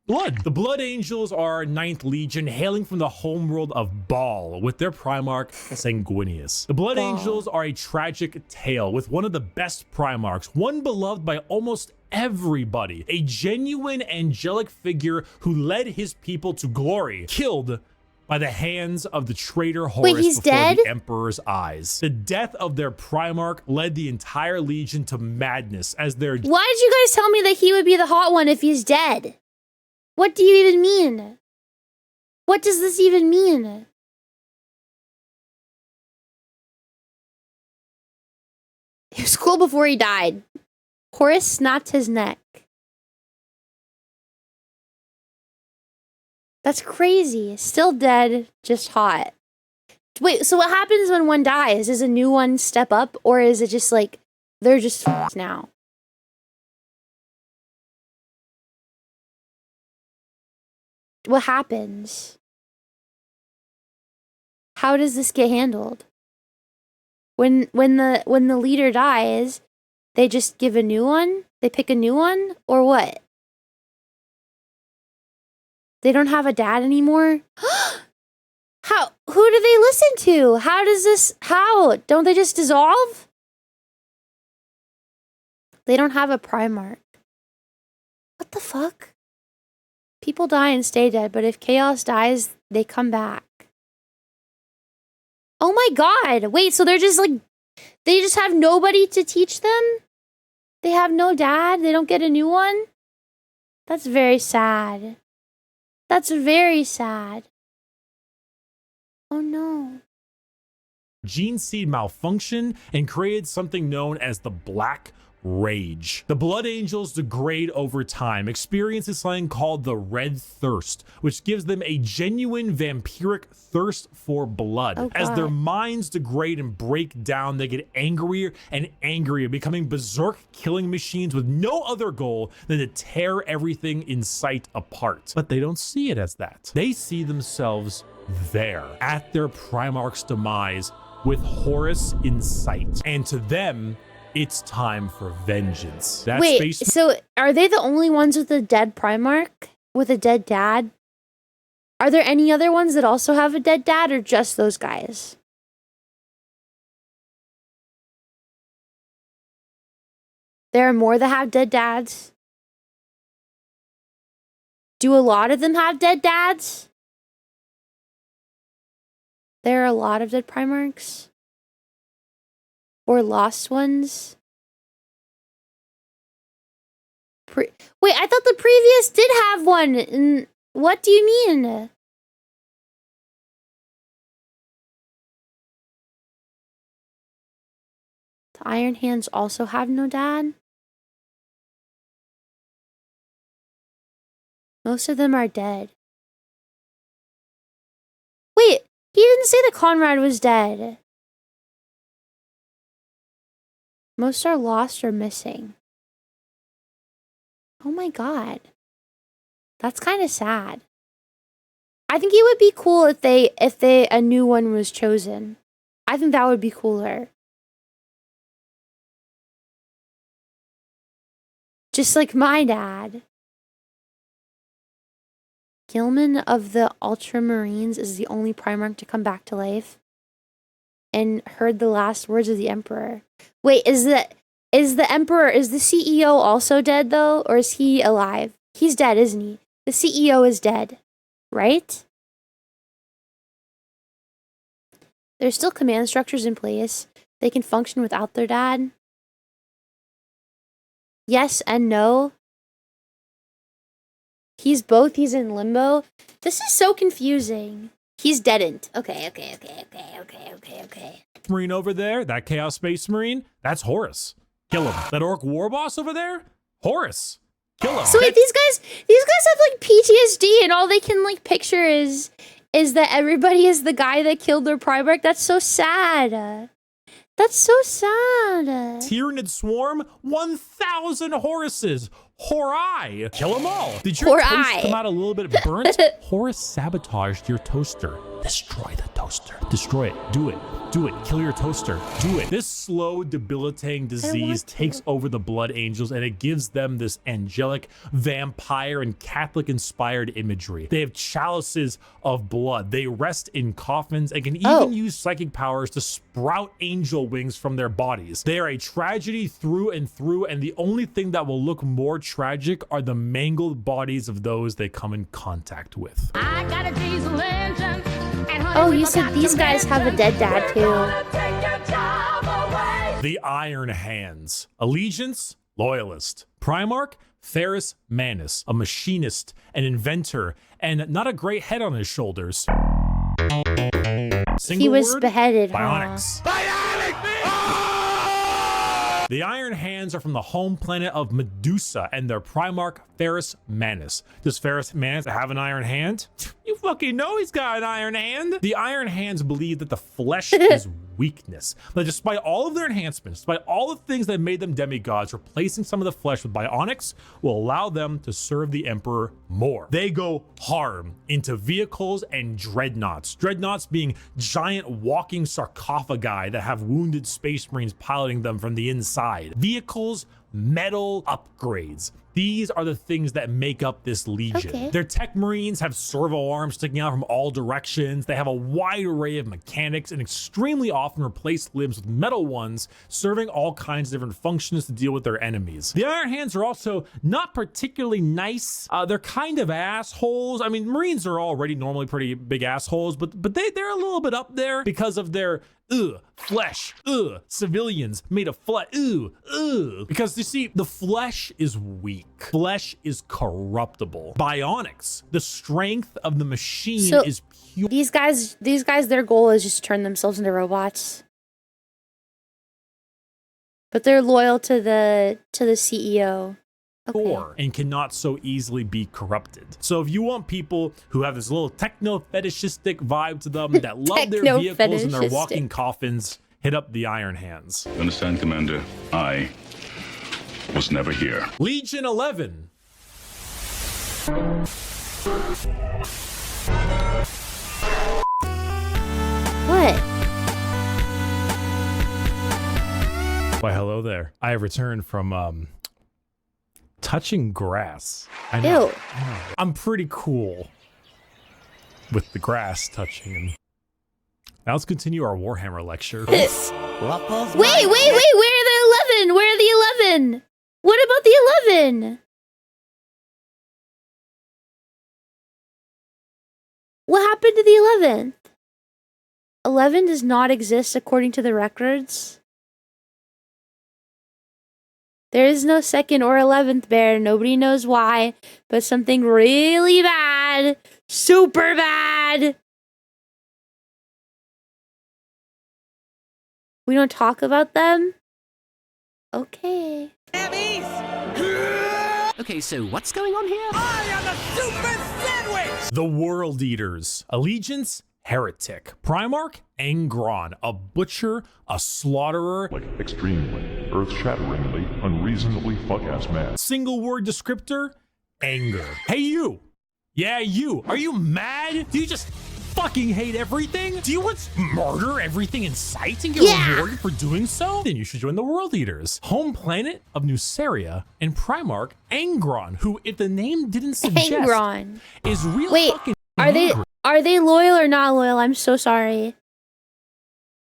blood. The Blood Angels are 9th Legion, hailing from the homeworld of Baal, with their Primarch Sanguinius. The Blood Angels are a tragic tale with one of the best Primarchs, one beloved by almost everybody, a genuine angelic figure who led his people to glory, killed by the hands of the traitor Horus before dead? the Emperor's eyes. The death of their Primarch led the entire Legion to madness as their— Why did you guys tell me that he would be the hot one if he's dead? What do you even mean? What does this even mean? He was cool before he died. Horus snapped his neck. That's crazy. Still dead, just hot. Wait, so what happens when one dies? Does a new one step up, or is it just like they're just f***ed now? What happens? How does this get handled? When the leader dies, they just give a new one? They pick a new one, or what? They don't have a dad anymore? Who do they listen to? How? Don't they just dissolve? They don't have a Primarch. What the fuck? People die and stay dead, but if Chaos dies, they come back. Oh my god! Wait, so they're just like, they just have nobody to teach them? They have no dad? They don't get a new one? That's very sad. That's very sad. Oh no. gene seed malfunction and created something known as the Black Rage. The Blood Angels degrade over time, experiencing something called the Red Thirst, which gives them a genuine vampiric thirst for blood. As their minds degrade and break down, they get angrier and angrier, becoming berserk killing machines with no other goal than to tear everything in sight apart. But they don't see it as that. They see themselves there, at their Primarch's demise, with Horus in sight. And to them, it's time for vengeance. Wait, so are they the only ones with a dead Primarch? With a dead dad? Are there any other ones that also have a dead dad, or just those guys? There are more that have dead dads? Do a lot of them have dead dads? there are a lot of dead Primarchs? Or lost ones? Wait, I thought the previous did have one. What do you mean? The Iron Hands also have no dad? Most of them are dead. Wait, he didn't say that Conrad was dead. Most are lost or missing. Oh my god. That's kind of sad. I think it would be cool if a new one was chosen. I think that would be cooler. Just like my dad. Gilman of the Ultramarines is the only Primarch to come back to life and heard the last words of the Emperor. Wait, is the CEO also dead though, or is he alive? He's dead, isn't he? The CEO is dead, right? There's still command structures in place. They can function without their dad. Yes and no. He's both. He's in limbo. This is so confusing. He's deadened. Okay. Marine over there, that Chaos Space Marine, that's Horus. Kill him. That Orc War Boss over there, Horus. Kill him. So wait, these guys have like PTSD, and all they can like picture is that everybody is the guy that killed their Primarch. That's so sad. That's so sad. Tyranid Swarm, 1,000 Horuses. Horai! Kill them all. Did your toast come out a little bit burnt? Horus sabotaged your toaster. Destroy the toaster. Destroy it. Do it. Do it. Kill your toaster. Do it. This slow, debilitating disease takes over the Blood Angels, and it gives them this angelic, vampire, and Catholic-inspired imagery. They have chalices of blood. They rest in coffins and can even use psychic powers to sprout angel wings from their bodies. They are a tragedy through and through, and the only thing that will look more tragic are the mangled bodies of those they come in contact with. I got a diesel engine. Oh, you said these guys have a dead dad too. The Iron Hands. Allegiance, Loyalist. Primarch, Ferrus Manus, a machinist, an inventor, and not a great head on his shoulders. Single He was word, beheaded, Bionics. The Iron Hands are from the home planet of Medusa and their Primarch, Ferrus Manus. Does Ferrus Manus have an iron hand? You fucking know he's got an iron hand. The Iron Hands believe that the flesh is weakness. But despite all of their enhancements, despite all the things that made them demigods, replacing some of the flesh with bionics will allow them to serve the Emperor more. They go hard into vehicles and dreadnoughts. Dreadnoughts being giant walking sarcophagi that have wounded space marines piloting them from the inside. Vehicles, metal, upgrades. These are the things that make up this legion. Okay. Their tech marines have servo arms sticking out from all directions. They have a wide array of mechanics and extremely often replace limbs with metal ones, serving all kinds of different functions to deal with their enemies. The Iron Hands are also not particularly nice. They're kind of assholes. I mean, marines are already normally pretty big assholes, but they're a little bit up there because of their flesh, civilians made of flesh, because you see, the flesh is weak. Flesh is corruptible. Bionics, the strength of the machine is pure. These guys, their goal is just to turn themselves into robots. But they're loyal to the CEO. Okay. And cannot so easily be corrupted. So if you want people who have this little techno-fetishistic vibe to them, that love their vehicles and their walking coffins, hit up the Iron Hands. You understand, Commander? I was never here. Legion 11. What? Why, hello there. I have returned from, touching grass. I know. Ew. I'm pretty cool with the grass touching. And now let's continue our Warhammer lecture. Wait. Where are the 11? Where are the 11? What about the 11? What happened to the 11th? 11 does not exist according to the records. There is no 2nd or 11th bear. Nobody knows why, but something really bad, super bad. We don't talk about them? Okay. Okay, so what's going on here? I am a super sandwich! The World Eaters. Allegiance, Heretic. Primarch, Angron. A butcher, a slaughterer. Like extremely, earth-shatteringly, unreasonably fuck-ass mad. Single word descriptor, anger. Hey you! Yeah, you! Are you mad? Do you just fucking hate everything? Do you want to murder everything in sight and get rewarded for doing so? Then you should join the World Eaters. Home planet of Nuceria and Primarch Angron, who, if the name didn't suggest, is real fucking angry. Are they loyal or not loyal? I'm so sorry.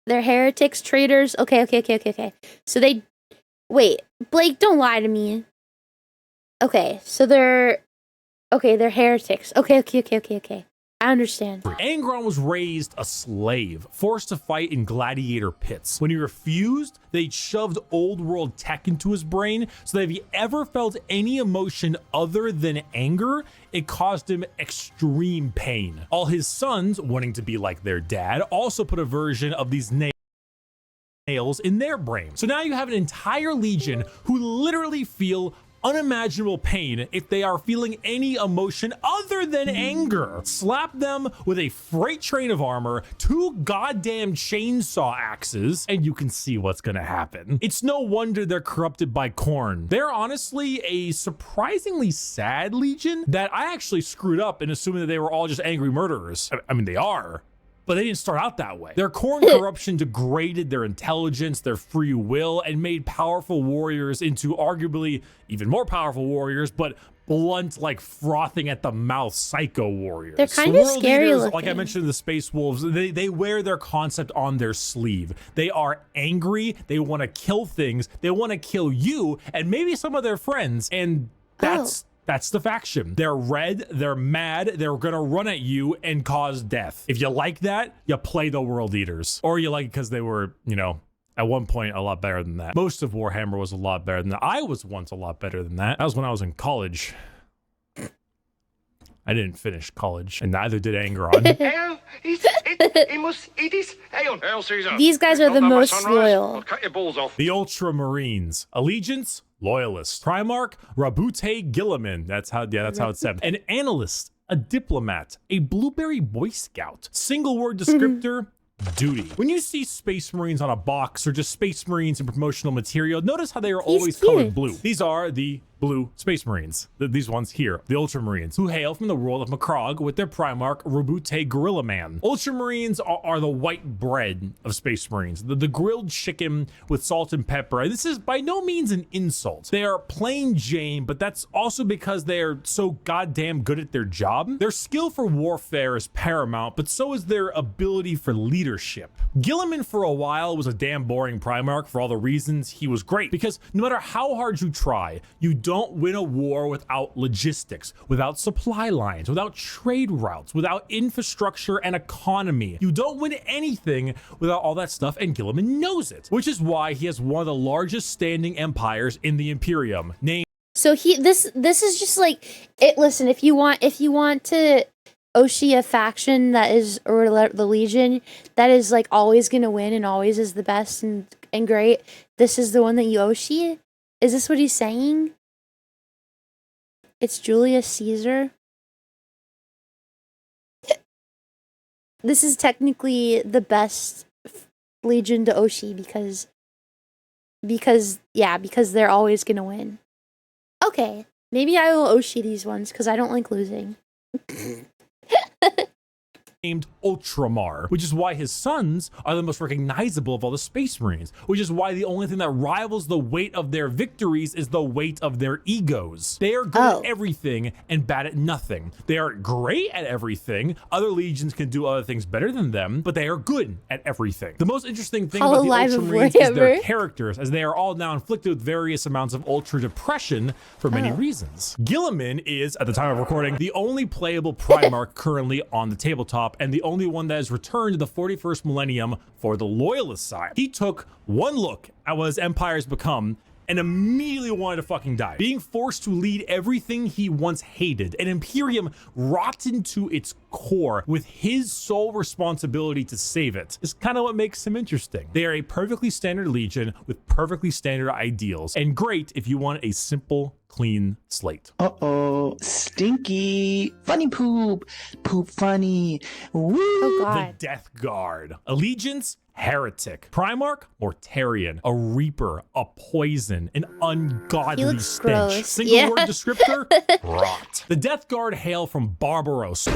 They're heretics, traitors. Okay. So they... Wait, Blake, don't lie to me. Okay, so they're... Okay, they're heretics. Okay. I understand. Angron was raised a slave, forced to fight in gladiator pits. When he refused, they shoved old world tech into his brain, so that if he ever felt any emotion other than anger, it caused him extreme pain. All his sons, wanting to be like their dad, also put a version of these nails in their brain. So now you have an entire legion who literally feel unimaginable pain if they are feeling any emotion other than anger. Slap them with a freight train of armor, 2 goddamn chainsaw axes, and you can see what's gonna happen. It's no wonder they're corrupted by corn. They're honestly a surprisingly sad legion that I actually screwed up in assuming that they were all just angry murderers. I mean, they are, but they didn't start out that way. Their corn corruption degraded their intelligence, their free will, and made powerful warriors into arguably even more powerful warriors, but blunt, like frothing at the mouth psycho warriors. They're kind of scary looking. Like I mentioned in the Space Wolves, they wear their concept on their sleeve. They are angry, they want to kill things, they want to kill you, and maybe some of their friends, and that's the faction. They're red, they're mad, they're gonna run at you and cause death. If you like that, you play the World Eaters. Or you like it because they were, you know, at one point a lot better than that. Most of Warhammer was a lot better than that. I was once a lot better than that. That was when I was in college. I didn't finish college, and neither did Angron. These guys are the most loyal. The Ultramarines. Allegiance, loyalist. Primarch, Rabute Gilliman. That's how it's said. An analyst, a diplomat, a blueberry boy scout. Single word descriptor, duty. When you see Space Marines on a box or just Space Marines in promotional material, notice how they are always colored blue. These are the blue Space Marines. These ones here, the Ultramarines, who hail from the world of Macrog with their Primarch, Rabute Gorilla Man. Ultramarines are the white bread of Space Marines, the grilled chicken with salt and pepper. This is by no means an insult. They are plain Jane, but that's also because they are so goddamn good at their job. Their skill for warfare is paramount, but so is their ability for leadership. Gilliman for a while was a damn boring Primarch for all the reasons he was great, because no matter how hard you try, you don't win a war without logistics, without supply lines, without trade routes, without infrastructure and economy. You don't win anything without all that stuff, and Gilliman knows it, which is why he has one of the largest standing empires in the Imperium. So this is just like it. Listen, if you want to Oshi a faction that is, or the Legion that is like always gonna win and always is the best and great, this is the one that you Oshi? Is this what he's saying? It's Julius Caesar. This is technically the best Legion to Oshi because they're always gonna win. Okay, maybe I will Oshi these ones because I don't like losing. Named Ultramar, which is why his sons are the most recognizable of all the Space Marines, which is why the only thing that rivals the weight of their victories is the weight of their egos. They are good at everything and bad at nothing. They are great at everything. Other legions can do other things better than them, but they are good at everything. The most interesting thing about the Ultramarines is their characters, as they are all now inflicted with various amounts of ultra depression for many reasons. Gilliman is, at the time of recording, the only playable Primarch currently on the tabletop, stop and the only one that has returned to the 41st millennium for the loyalist side. He took one look at what his empire has become and immediately wanted to fucking die. Being forced to lead everything he once hated, an Imperium rotten to its core with his sole responsibility to save it, is kind of what makes him interesting. They are a perfectly standard legion with perfectly standard ideals, and great if you want a simple, clean slate. Uh-oh, stinky, funny poop, poop funny, woo. Oh, The God. Death Guard. Allegiance, heretic. Primarch, Mortarian. A reaper, a poison, an He ungodly looks stench. gross. Single Yeah. word descriptor, rot. The Death Guard hail from Barbaros,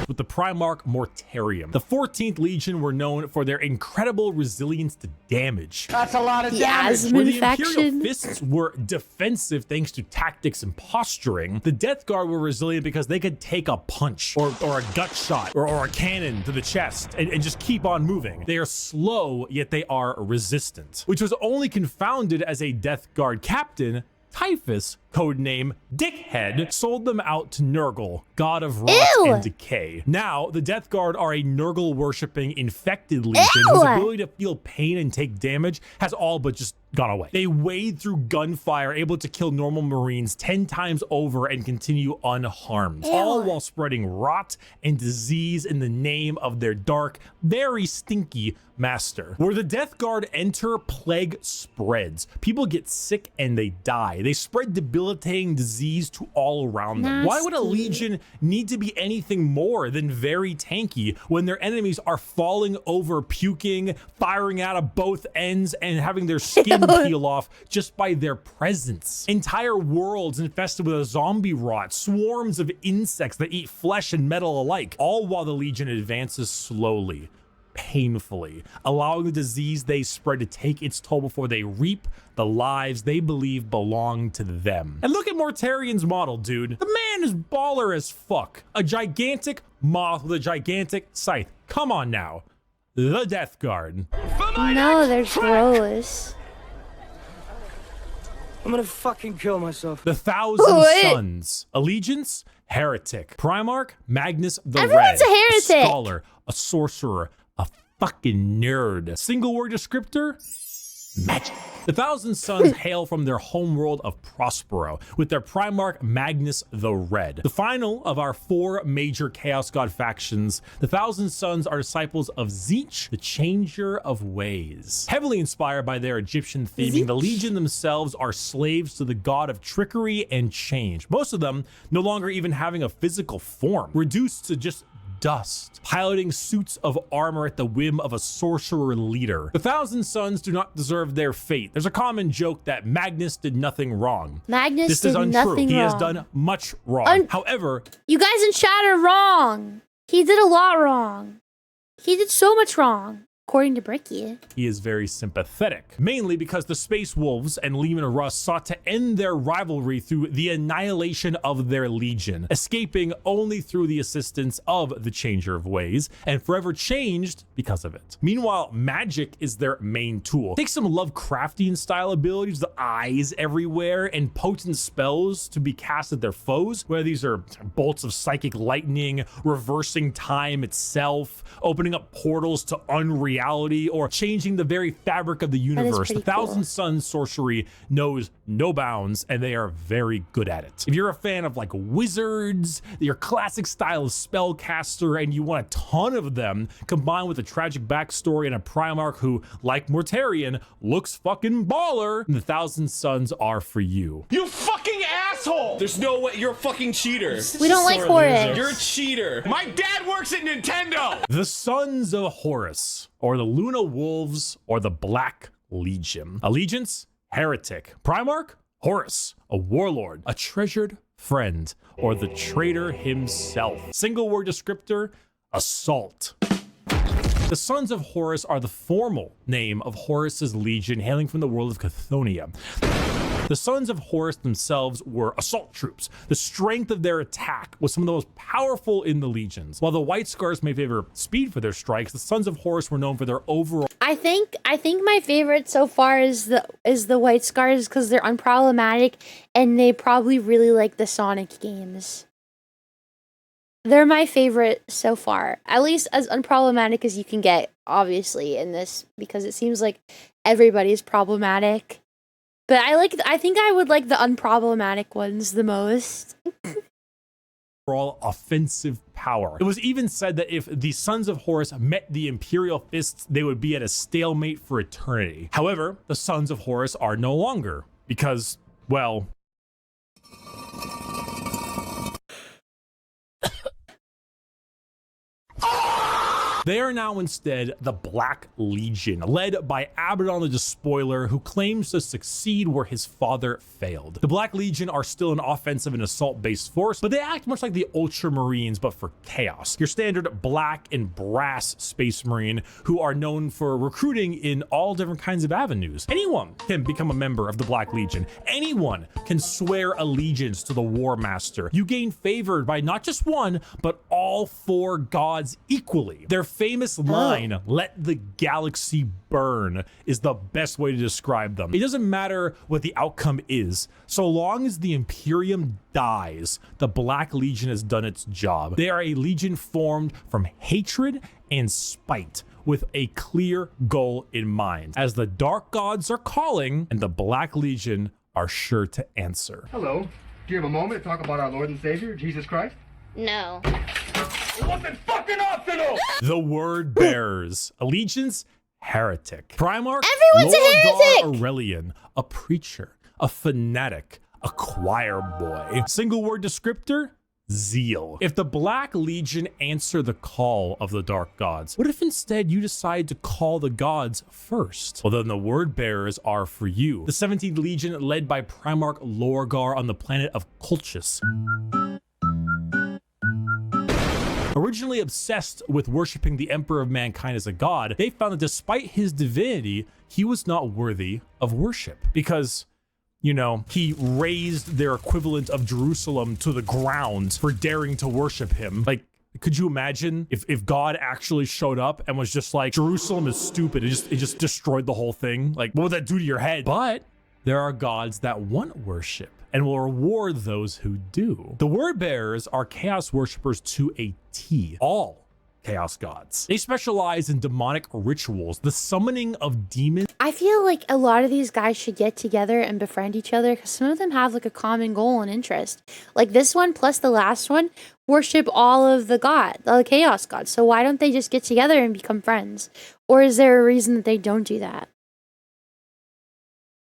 with the Primarch Mortarian. The 14th Legion were known for their incredible resilience to damage. That's a lot of The damage. Where Asmund the Imperial faction. Fists were defensive thanks to tactics and posturing, the Death Guard were resilient because they could take a punch or a gut shot or a cannon to the chest and just keep on moving. They are slow, yet they are resistant, which was only confounded as a Death Guard captain, Typhus, codename Dickhead, sold them out to Nurgle, god of rot Ew. and decay. Now, the Death Guard are a Nurgle-worshipping infected legion Ew. whose ability to feel pain and take damage has all but just gone away. They wade through gunfire, able to kill normal Marines 10 times over and continue unharmed, all while spreading rot and disease in the name of their dark, very stinky master. Where the Death Guard enter, plague spreads. People get sick and they die. They spread debilitating disease to all around them. Why would a Nasty. legion need to be anything more than very tanky when their enemies are falling over, puking, firing out of both ends, and having their skin peel off just by their presence? Entire worlds infested with a zombie rot, swarms of insects that eat flesh and metal alike, all while the legion advances slowly, painfully, allowing the disease they spread to take its toll before they reap the lives they believe belong to them. And look at Mortarian's model, dude. The man is baller as fuck. A gigantic moth with a gigantic scythe. Come on now. The Death Guard. No, they're gross. I'm gonna fucking kill myself. The Thousand Wait. Sons. Allegiance, heretic. Primarch, Magnus the Everyone's Red. a heretic. Scholar, a sorcerer, a fucking nerd. Single word descriptor, magic. The Thousand Sons hail from their homeworld of Prospero, with their Primarch Magnus the Red. The final of our 4 major Chaos God factions, the Thousand Sons are disciples of Tzeentch, the Changer of Ways. Heavily inspired by their Egyptian theming, the Legion themselves are slaves to the god of trickery and change. Most of them no longer even having a physical form, reduced to just dust, piloting suits of armor at the whim of a sorcerer leader. The Thousand Sons do not deserve their fate. There's a common joke that Magnus did nothing wrong. Magnus This did is untrue. nothing He has wrong. done much wrong. However, You guys in chat are wrong. He did a lot wrong. He did so much wrong, according to Bricky. he is very sympathetic, mainly because the Space Wolves and Leman Russ sought to end their rivalry through the annihilation of their legion, escaping only through the assistance of the Changer of Ways, and forever changed because of it. Meanwhile, magic is their main tool. Take some Lovecraftian style abilities, the eyes everywhere, and potent spells to be cast at their foes, whether these are bolts of psychic lightning, reversing time itself, opening up portals to unreality, or changing the very fabric of the universe. The pretty Thousand cool. Sons sorcery knows no bounds, and they are very good at it. If you're a fan of like wizards, your classic style of spellcaster, and you want a ton of them, combined with a tragic backstory and a Primarch who, like Mortarian, looks fucking baller, the Thousand Sons are for you. You fucking asshole! There's no way. You're a fucking cheater. We don't like Horus. You're a cheater. My dad works at Nintendo! The Sons of Horus, or the Luna Wolves, or the Black Legion. Allegiance, heretic. Primarch, Horus, a warlord, a treasured friend, or the traitor himself. Single word descriptor, assault. The Sons of Horus are the formal name of Horus's legion, hailing from the world of Chthoniya. The Sons of Horus themselves were assault troops. The strength of their attack was some of the most powerful in the legions. While the White Scars may favor speed for their strikes, the Sons of Horus were known for their overall I think my favorite so far is the White Scars because they're unproblematic and they probably really like the Sonic games. They're my favorite so far. At least as unproblematic as you can get, obviously, in this, because it seems like everybody's problematic. But I think I would like the unproblematic ones the most. Overall offensive power. It was even said that if the Sons of Horus met the Imperial Fists, they would be at a stalemate for eternity. However, the Sons of Horus are no longer, because, well... They are now instead the Black Legion, led by Abaddon the Despoiler, who claims to succeed where his father failed. The Black Legion are still an offensive and assault-based force, but they act much like the Ultramarines, but for chaos. Your standard black and brass Space Marine, who are known for recruiting in all different kinds of avenues. Anyone can become a member of the Black Legion. Anyone can swear allegiance to the War Master. You gain favored by not just one, but all 4 gods equally. Their famous line, "Let the galaxy burn," is the best way to describe them. It doesn't matter what the outcome is. So long as the Imperium dies, the Black Legion has done its job. They are a legion formed from hatred and spite, with a clear goal in mind. As the Dark Gods are calling, and the Black Legion are sure to answer. Hello. Do you have a moment to talk about our Lord and Savior, Jesus Christ? No. It wasn't fucking optional! The Word Bearers. Allegiance, heretic. Primarch, Everyone's a heretic! Aurelian, a preacher, a fanatic, a choir boy. Single word descriptor, zeal. If the Black Legion answer the call of the Dark Gods, what if instead you decide to call the gods first? Well, then the Word Bearers are for you. The 17th Legion, led by Primarch Lorgar on the planet of Colchis. Originally obsessed with worshiping the Emperor of Mankind as a god, they found that despite his divinity, he was not worthy of worship because, you know, he razed their equivalent of Jerusalem to the ground for daring to worship him. Like, could you imagine if God actually showed up and was just like, Jerusalem is stupid, it just destroyed the whole thing? Like, what would that do to your head? But there are gods that want worship and will reward those who do. The Word Bearers are chaos worshippers to a T. All chaos gods. They specialize in demonic rituals, the summoning of demons. I feel like a lot of these guys should get together and befriend each other, because some of them have like a common goal and interest. Like this one plus the last one worship all of the chaos gods. So why don't they just get together and become friends? Or is there a reason that they don't do that?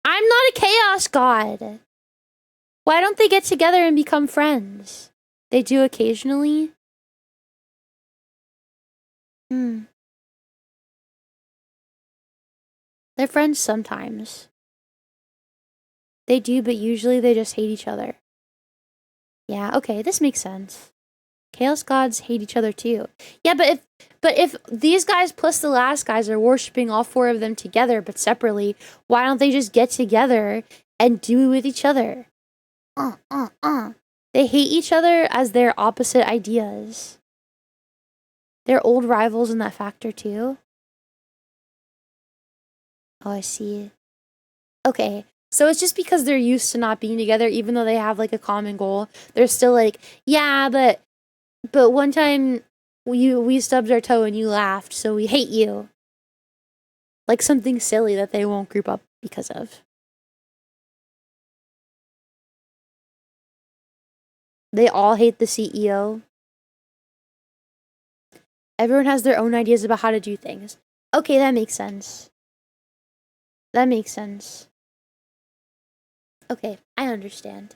I'm not a chaos god. Why don't they get together and become friends? They do occasionally. They're friends sometimes. They do, but usually they just hate each other. Yeah, okay, this makes sense. Chaos gods hate each other too. Yeah, but if these guys plus the last guys are worshiping all 4 of them together but separately, why don't they just get together and do it with each other? They hate each other as their opposite ideas. They're old rivals in that factor too. Oh, I see. Okay, so it's just because they're used to not being together, even though they have like a common goal. They're still like, yeah, but one time we stubbed our toe and you laughed, so we hate you. Like something silly that they won't group up because of. They all hate the CEO. Everyone has their own ideas about how to do things. Okay, that makes sense. That makes sense. Okay, I understand.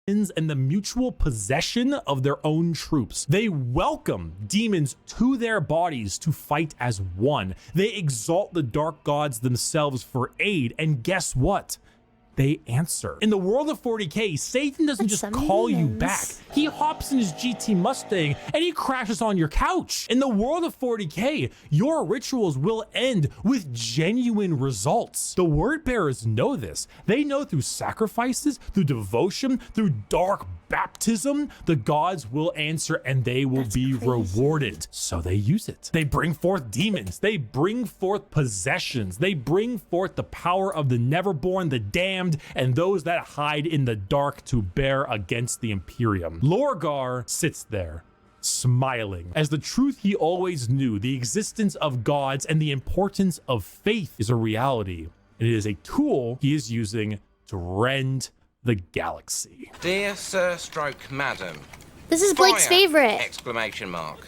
And the mutual possession of their own troops. They welcome demons to their bodies to fight as one. They exalt the dark gods themselves for aid, and guess what? They answer. In the world of 40k, Satan doesn't just call you back. He hops in his GT Mustang and he crashes on your couch. In the world of 40k, your rituals will end with genuine results. The Word Bearers know this. They know through sacrifices, through devotion, through dark baptism, the gods will answer and they will be rewarded. So they use it. They bring forth demons. They bring forth possessions. They bring forth the power of the Neverborn, the damned, and those that hide in the dark to bear against the Imperium. Lorgar sits there, smiling, as the truth he always knew, the existence of gods and the importance of faith is a reality, and it is a tool he is using to rend the galaxy. Dear Sir Stroke Madam. This is Blake's favorite. Exclamation mark.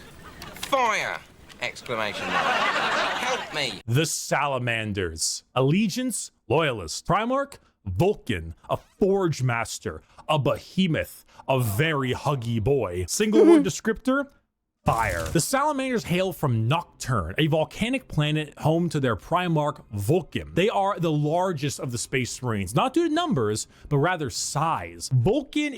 Fire! Exclamation mark. Help me. The Salamanders. Allegiance, Loyalist. Primarch, Vulcan. A Forge Master. A Behemoth. A very huggy boy. Single word descriptor, fire. The Salamanders hail from Nocturne, a volcanic planet home to their Primarch Vulcan. They are the largest of the Space Marines, not due to numbers, but rather size. Vulcan,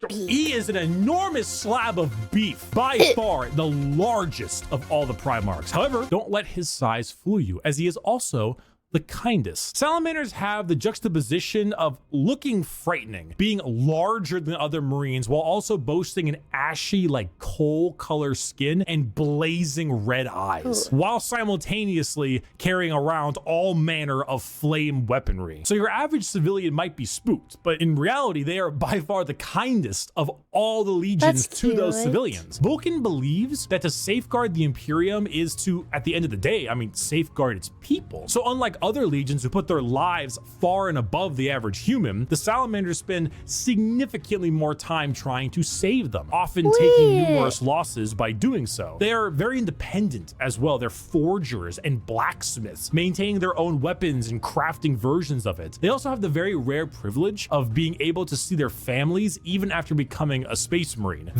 he is an enormous slab of beef, by far the largest of all the Primarchs. However, don't let his size fool you, as he is also the kindest. Salamanders have the juxtaposition of looking frightening, being larger than other Marines, while also boasting an ashy, like coal color skin and blazing red eyes, while simultaneously carrying around all manner of flame weaponry. So your average civilian might be spooked, but in reality, they are by far the kindest of all the legions to those civilians. Vulcan believes that to safeguard the Imperium is to, at the end of the day, safeguard its people. So unlike other legions who put their lives far and above the average human, the Salamanders spend significantly more time trying to save them, often taking numerous losses by doing so. They are very independent as well. They're forgers and blacksmiths, maintaining their own weapons and crafting versions of it. They also have the very rare privilege of being able to see their families even after becoming a Space Marine.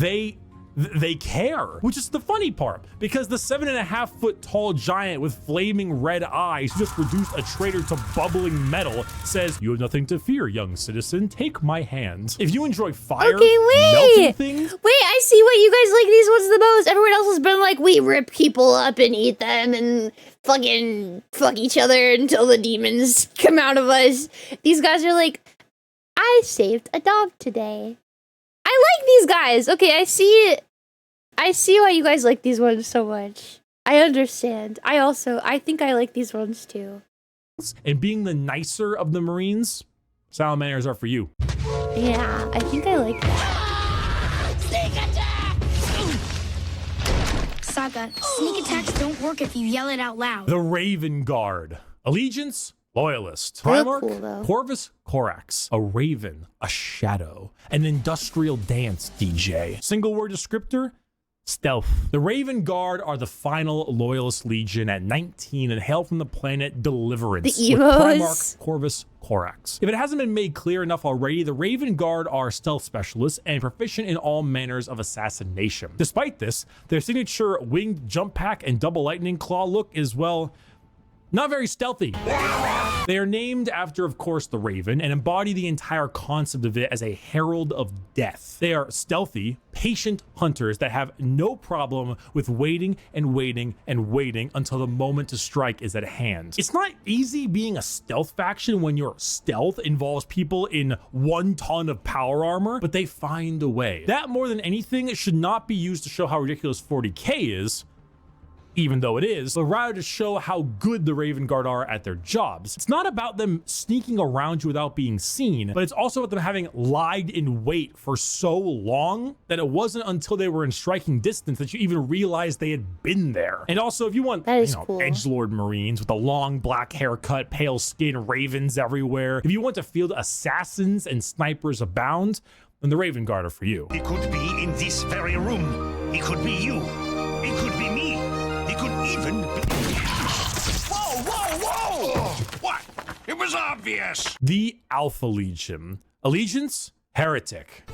They care, which is the funny part, because the 7.5 foot tall giant with flaming red eyes who just reduced a traitor to bubbling metal says, "You have nothing to fear, young citizen. Take my hand." If you enjoy fire, melting things. Wait, I see why you guys like these ones the most. Everyone else has been like, we rip people up and eat them and fucking fuck each other until the demons come out of us. These guys are like, I saved a dog today. I like these guys. Okay, I see why you guys like these ones so much. I understand. I think I like these ones too. And being the nicer of the Marines, Salamanders are for you. Yeah, I think I like that. Sneak attack! Saga, sneak attacks don't work if you yell it out loud. The Raven Guard. Allegiance, Loyalist. Primarch, cool, Corvus Corax. A raven, a shadow, an industrial dance DJ. Single word descriptor, stealth. The Raven Guard are the final Loyalist Legion at 19 and hail from the planet Deliverance. The emos. With Primarch Corvus Corax. If it hasn't been made clear enough already, the Raven Guard are stealth specialists and proficient in all manners of assassination. Despite this, their signature winged jump pack and double lightning claw look is, well, not very stealthy. They are named after, of course, the Raven and embody the entire concept of it as a herald of death. They are stealthy, patient hunters that have no problem with waiting and waiting and waiting until the moment to strike is at hand. It's not easy being a stealth faction when your stealth involves people in 1 ton of power armor, but they find a way. That, more than anything, should not be used to show how ridiculous 40k is, even though it is, but rather to show how good the Raven Guard are at their jobs. It's not about them sneaking around you without being seen, but it's also about them having lied in wait for so long that it wasn't until they were in striking distance that you even realized they had been there. And also, if you want, cool, edgelord Marines with a long black haircut, pale skin, ravens everywhere, if you want to field assassins and snipers abound, then the Raven Guard are for you. He could be in this very room. He could be you. He could be me. He could even be... Whoa, whoa, whoa! What? It was obvious. The Alpha Legion. Allegiance, Heretic.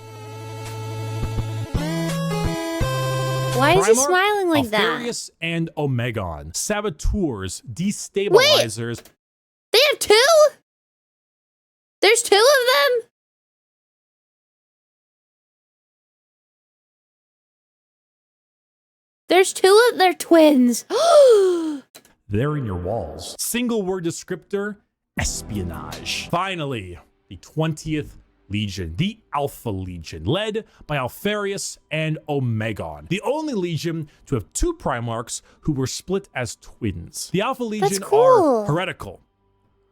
Why is he smiling like that? Alfarius and Omegon. Saboteurs, destabilizers. Wait, they have 2? There's 2 of them? There's 2 of their twins. They're in your walls. Single word descriptor, espionage. Finally, the 20th Legion, the Alpha Legion, led by Alfarius and Omegon. The only Legion to have 2 Primarchs who were split as twins. The Alpha Legion are heretical,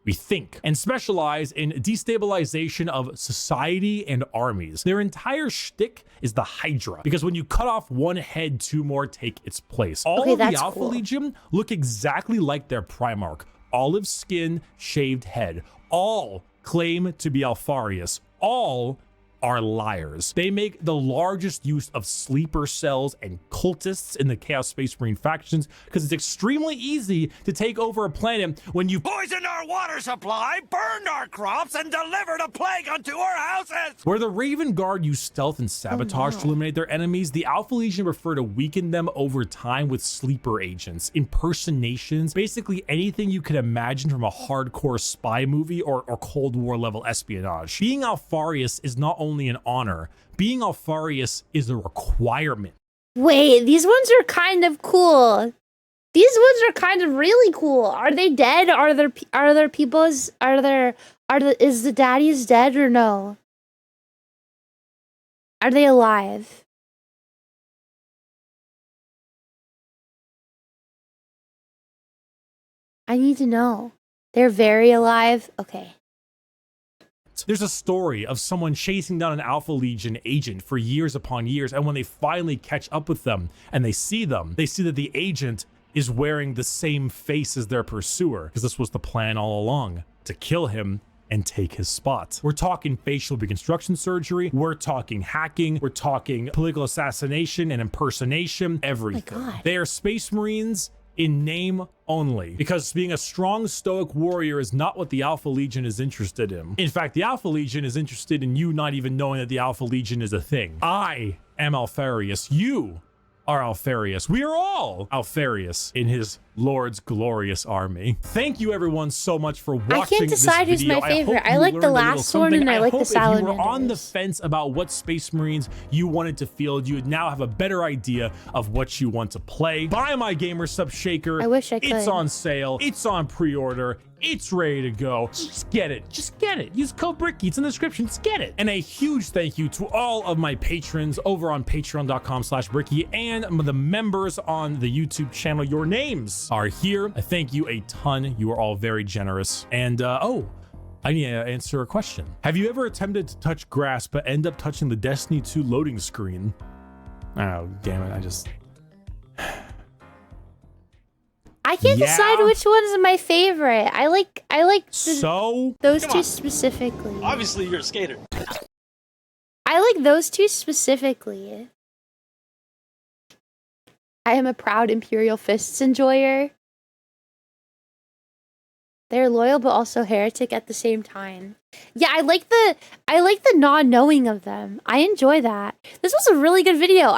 we think, and specialize in destabilization of society and armies. Their entire shtick is the Hydra, because when you cut off one head, two more take its place. All of the Alpha Legion look exactly like their Primarch. Olive skin, shaved head. All claim to be Alfarius. All are liars. They make the largest use of sleeper cells and cultists in the Chaos Space Marine factions because it's extremely easy to take over a planet when you Poisoned our water supply, burned our crops, and delivered a plague unto our houses! Where the Raven Guard use stealth and sabotage to eliminate their enemies, the Alpha Legion prefer to weaken them over time with sleeper agents, impersonations, basically anything you can imagine from a hardcore spy movie or Cold War level espionage. Being Alfarius is not only an honor, being Alfarius is a requirement. Wait, these ones are kind of cool. These ones are kind of really cool. Are they dead? Are there people's, is the daddies dead or no? Are they alive? I need to know. They're very alive? Okay. There's a story of someone chasing down an Alpha Legion agent for years upon years, and when they finally catch up with them and they see them, they see that the agent is wearing the same face as their pursuer, because this was the plan all along, to kill him and take his spot. We're talking facial reconstruction surgery, we're talking hacking, we're talking political assassination and impersonation, everything. Oh my God. They are Space Marines in name only, because being a strong stoic warrior is not what the Alpha Legion is interested in. In fact, the Alpha Legion is interested in you not even knowing that the Alpha Legion is a thing. I am Alfarius. You are Alfarius. We are all Alfarius in his Lord's glorious army. Thank you everyone so much for watching. I can't decide who's my favorite. I like the last one and I like the Salamanders. If you were on the fence about what Space Marines you wanted to field, you would now have a better idea of what you want to play. Buy my Gamer Sub Shaker. I wish I could. It's on sale. It's on pre-order. It's ready to go. Just get it. Just get it. Use code Bricky. It's in the description. Just get it. And a huge thank you to all of my patrons over on patreon.com/Bricky and the members on the YouTube channel. Your names are here. I thank you a ton. You are all very generous. And oh, I need to answer a question. Have you ever attempted to touch grass but end up touching the Destiny 2 loading screen? Oh, damn it. I can't decide which one's my favorite. I like those two specifically. Obviously, you're a skater. I like those two specifically. I am a proud Imperial Fists enjoyer. They're loyal but also heretic at the same time. Yeah, I like the non-knowing of them. I enjoy that. This was a really good video.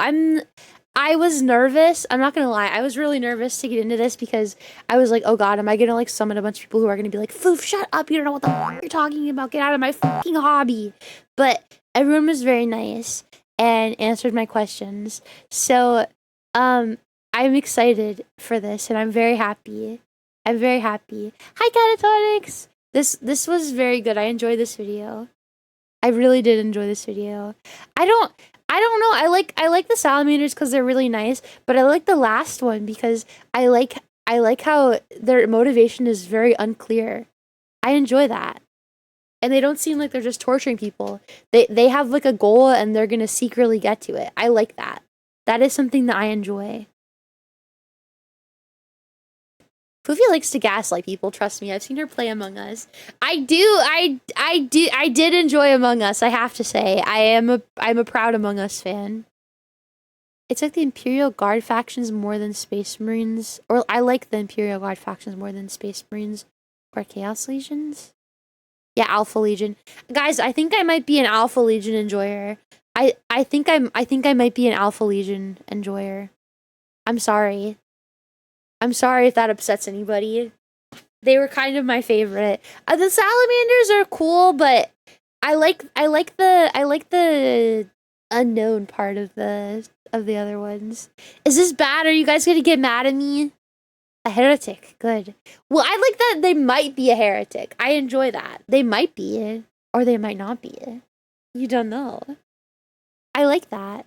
I was nervous. I'm not gonna lie. I was really nervous to get into this because I was like, oh God, am I gonna like summon a bunch of people who are gonna be like, Foof, shut up. You don't know what the fuck you're talking about. Get out of my fucking hobby. But everyone was very nice and answered my questions. So, I'm excited for this and I'm very happy. I'm very happy. Hi, Catatonics. This was very good. I enjoyed this video. I really did enjoy this video. I don't know. I like the Salamanders because they're really nice, but I like the last one because I like how their motivation is very unclear. I enjoy that. And they don't seem like they're just torturing people. They have like a goal and they're gonna secretly get to it. I like that. That is something that I enjoy. Poofy likes to gaslight people, trust me. I've seen her play Among Us. I did enjoy Among Us, I have to say. I'm a proud Among Us fan. It's like the Imperial Guard factions more than Space Marines. Or I like the Imperial Guard factions more than Space Marines or Chaos Legions. Yeah, Alpha Legion. Guys, I think I might be an Alpha Legion enjoyer. I think I might be an Alpha Legion enjoyer. I'm sorry. I'm sorry if that upsets anybody. They were kind of my favorite. The Salamanders are cool, but I like the unknown part of the other ones. Is this bad? Are you guys gonna get mad at me? A heretic, good. Well, I like that they might be a heretic. I enjoy that. They might be, or they might not be. You don't know. I like that.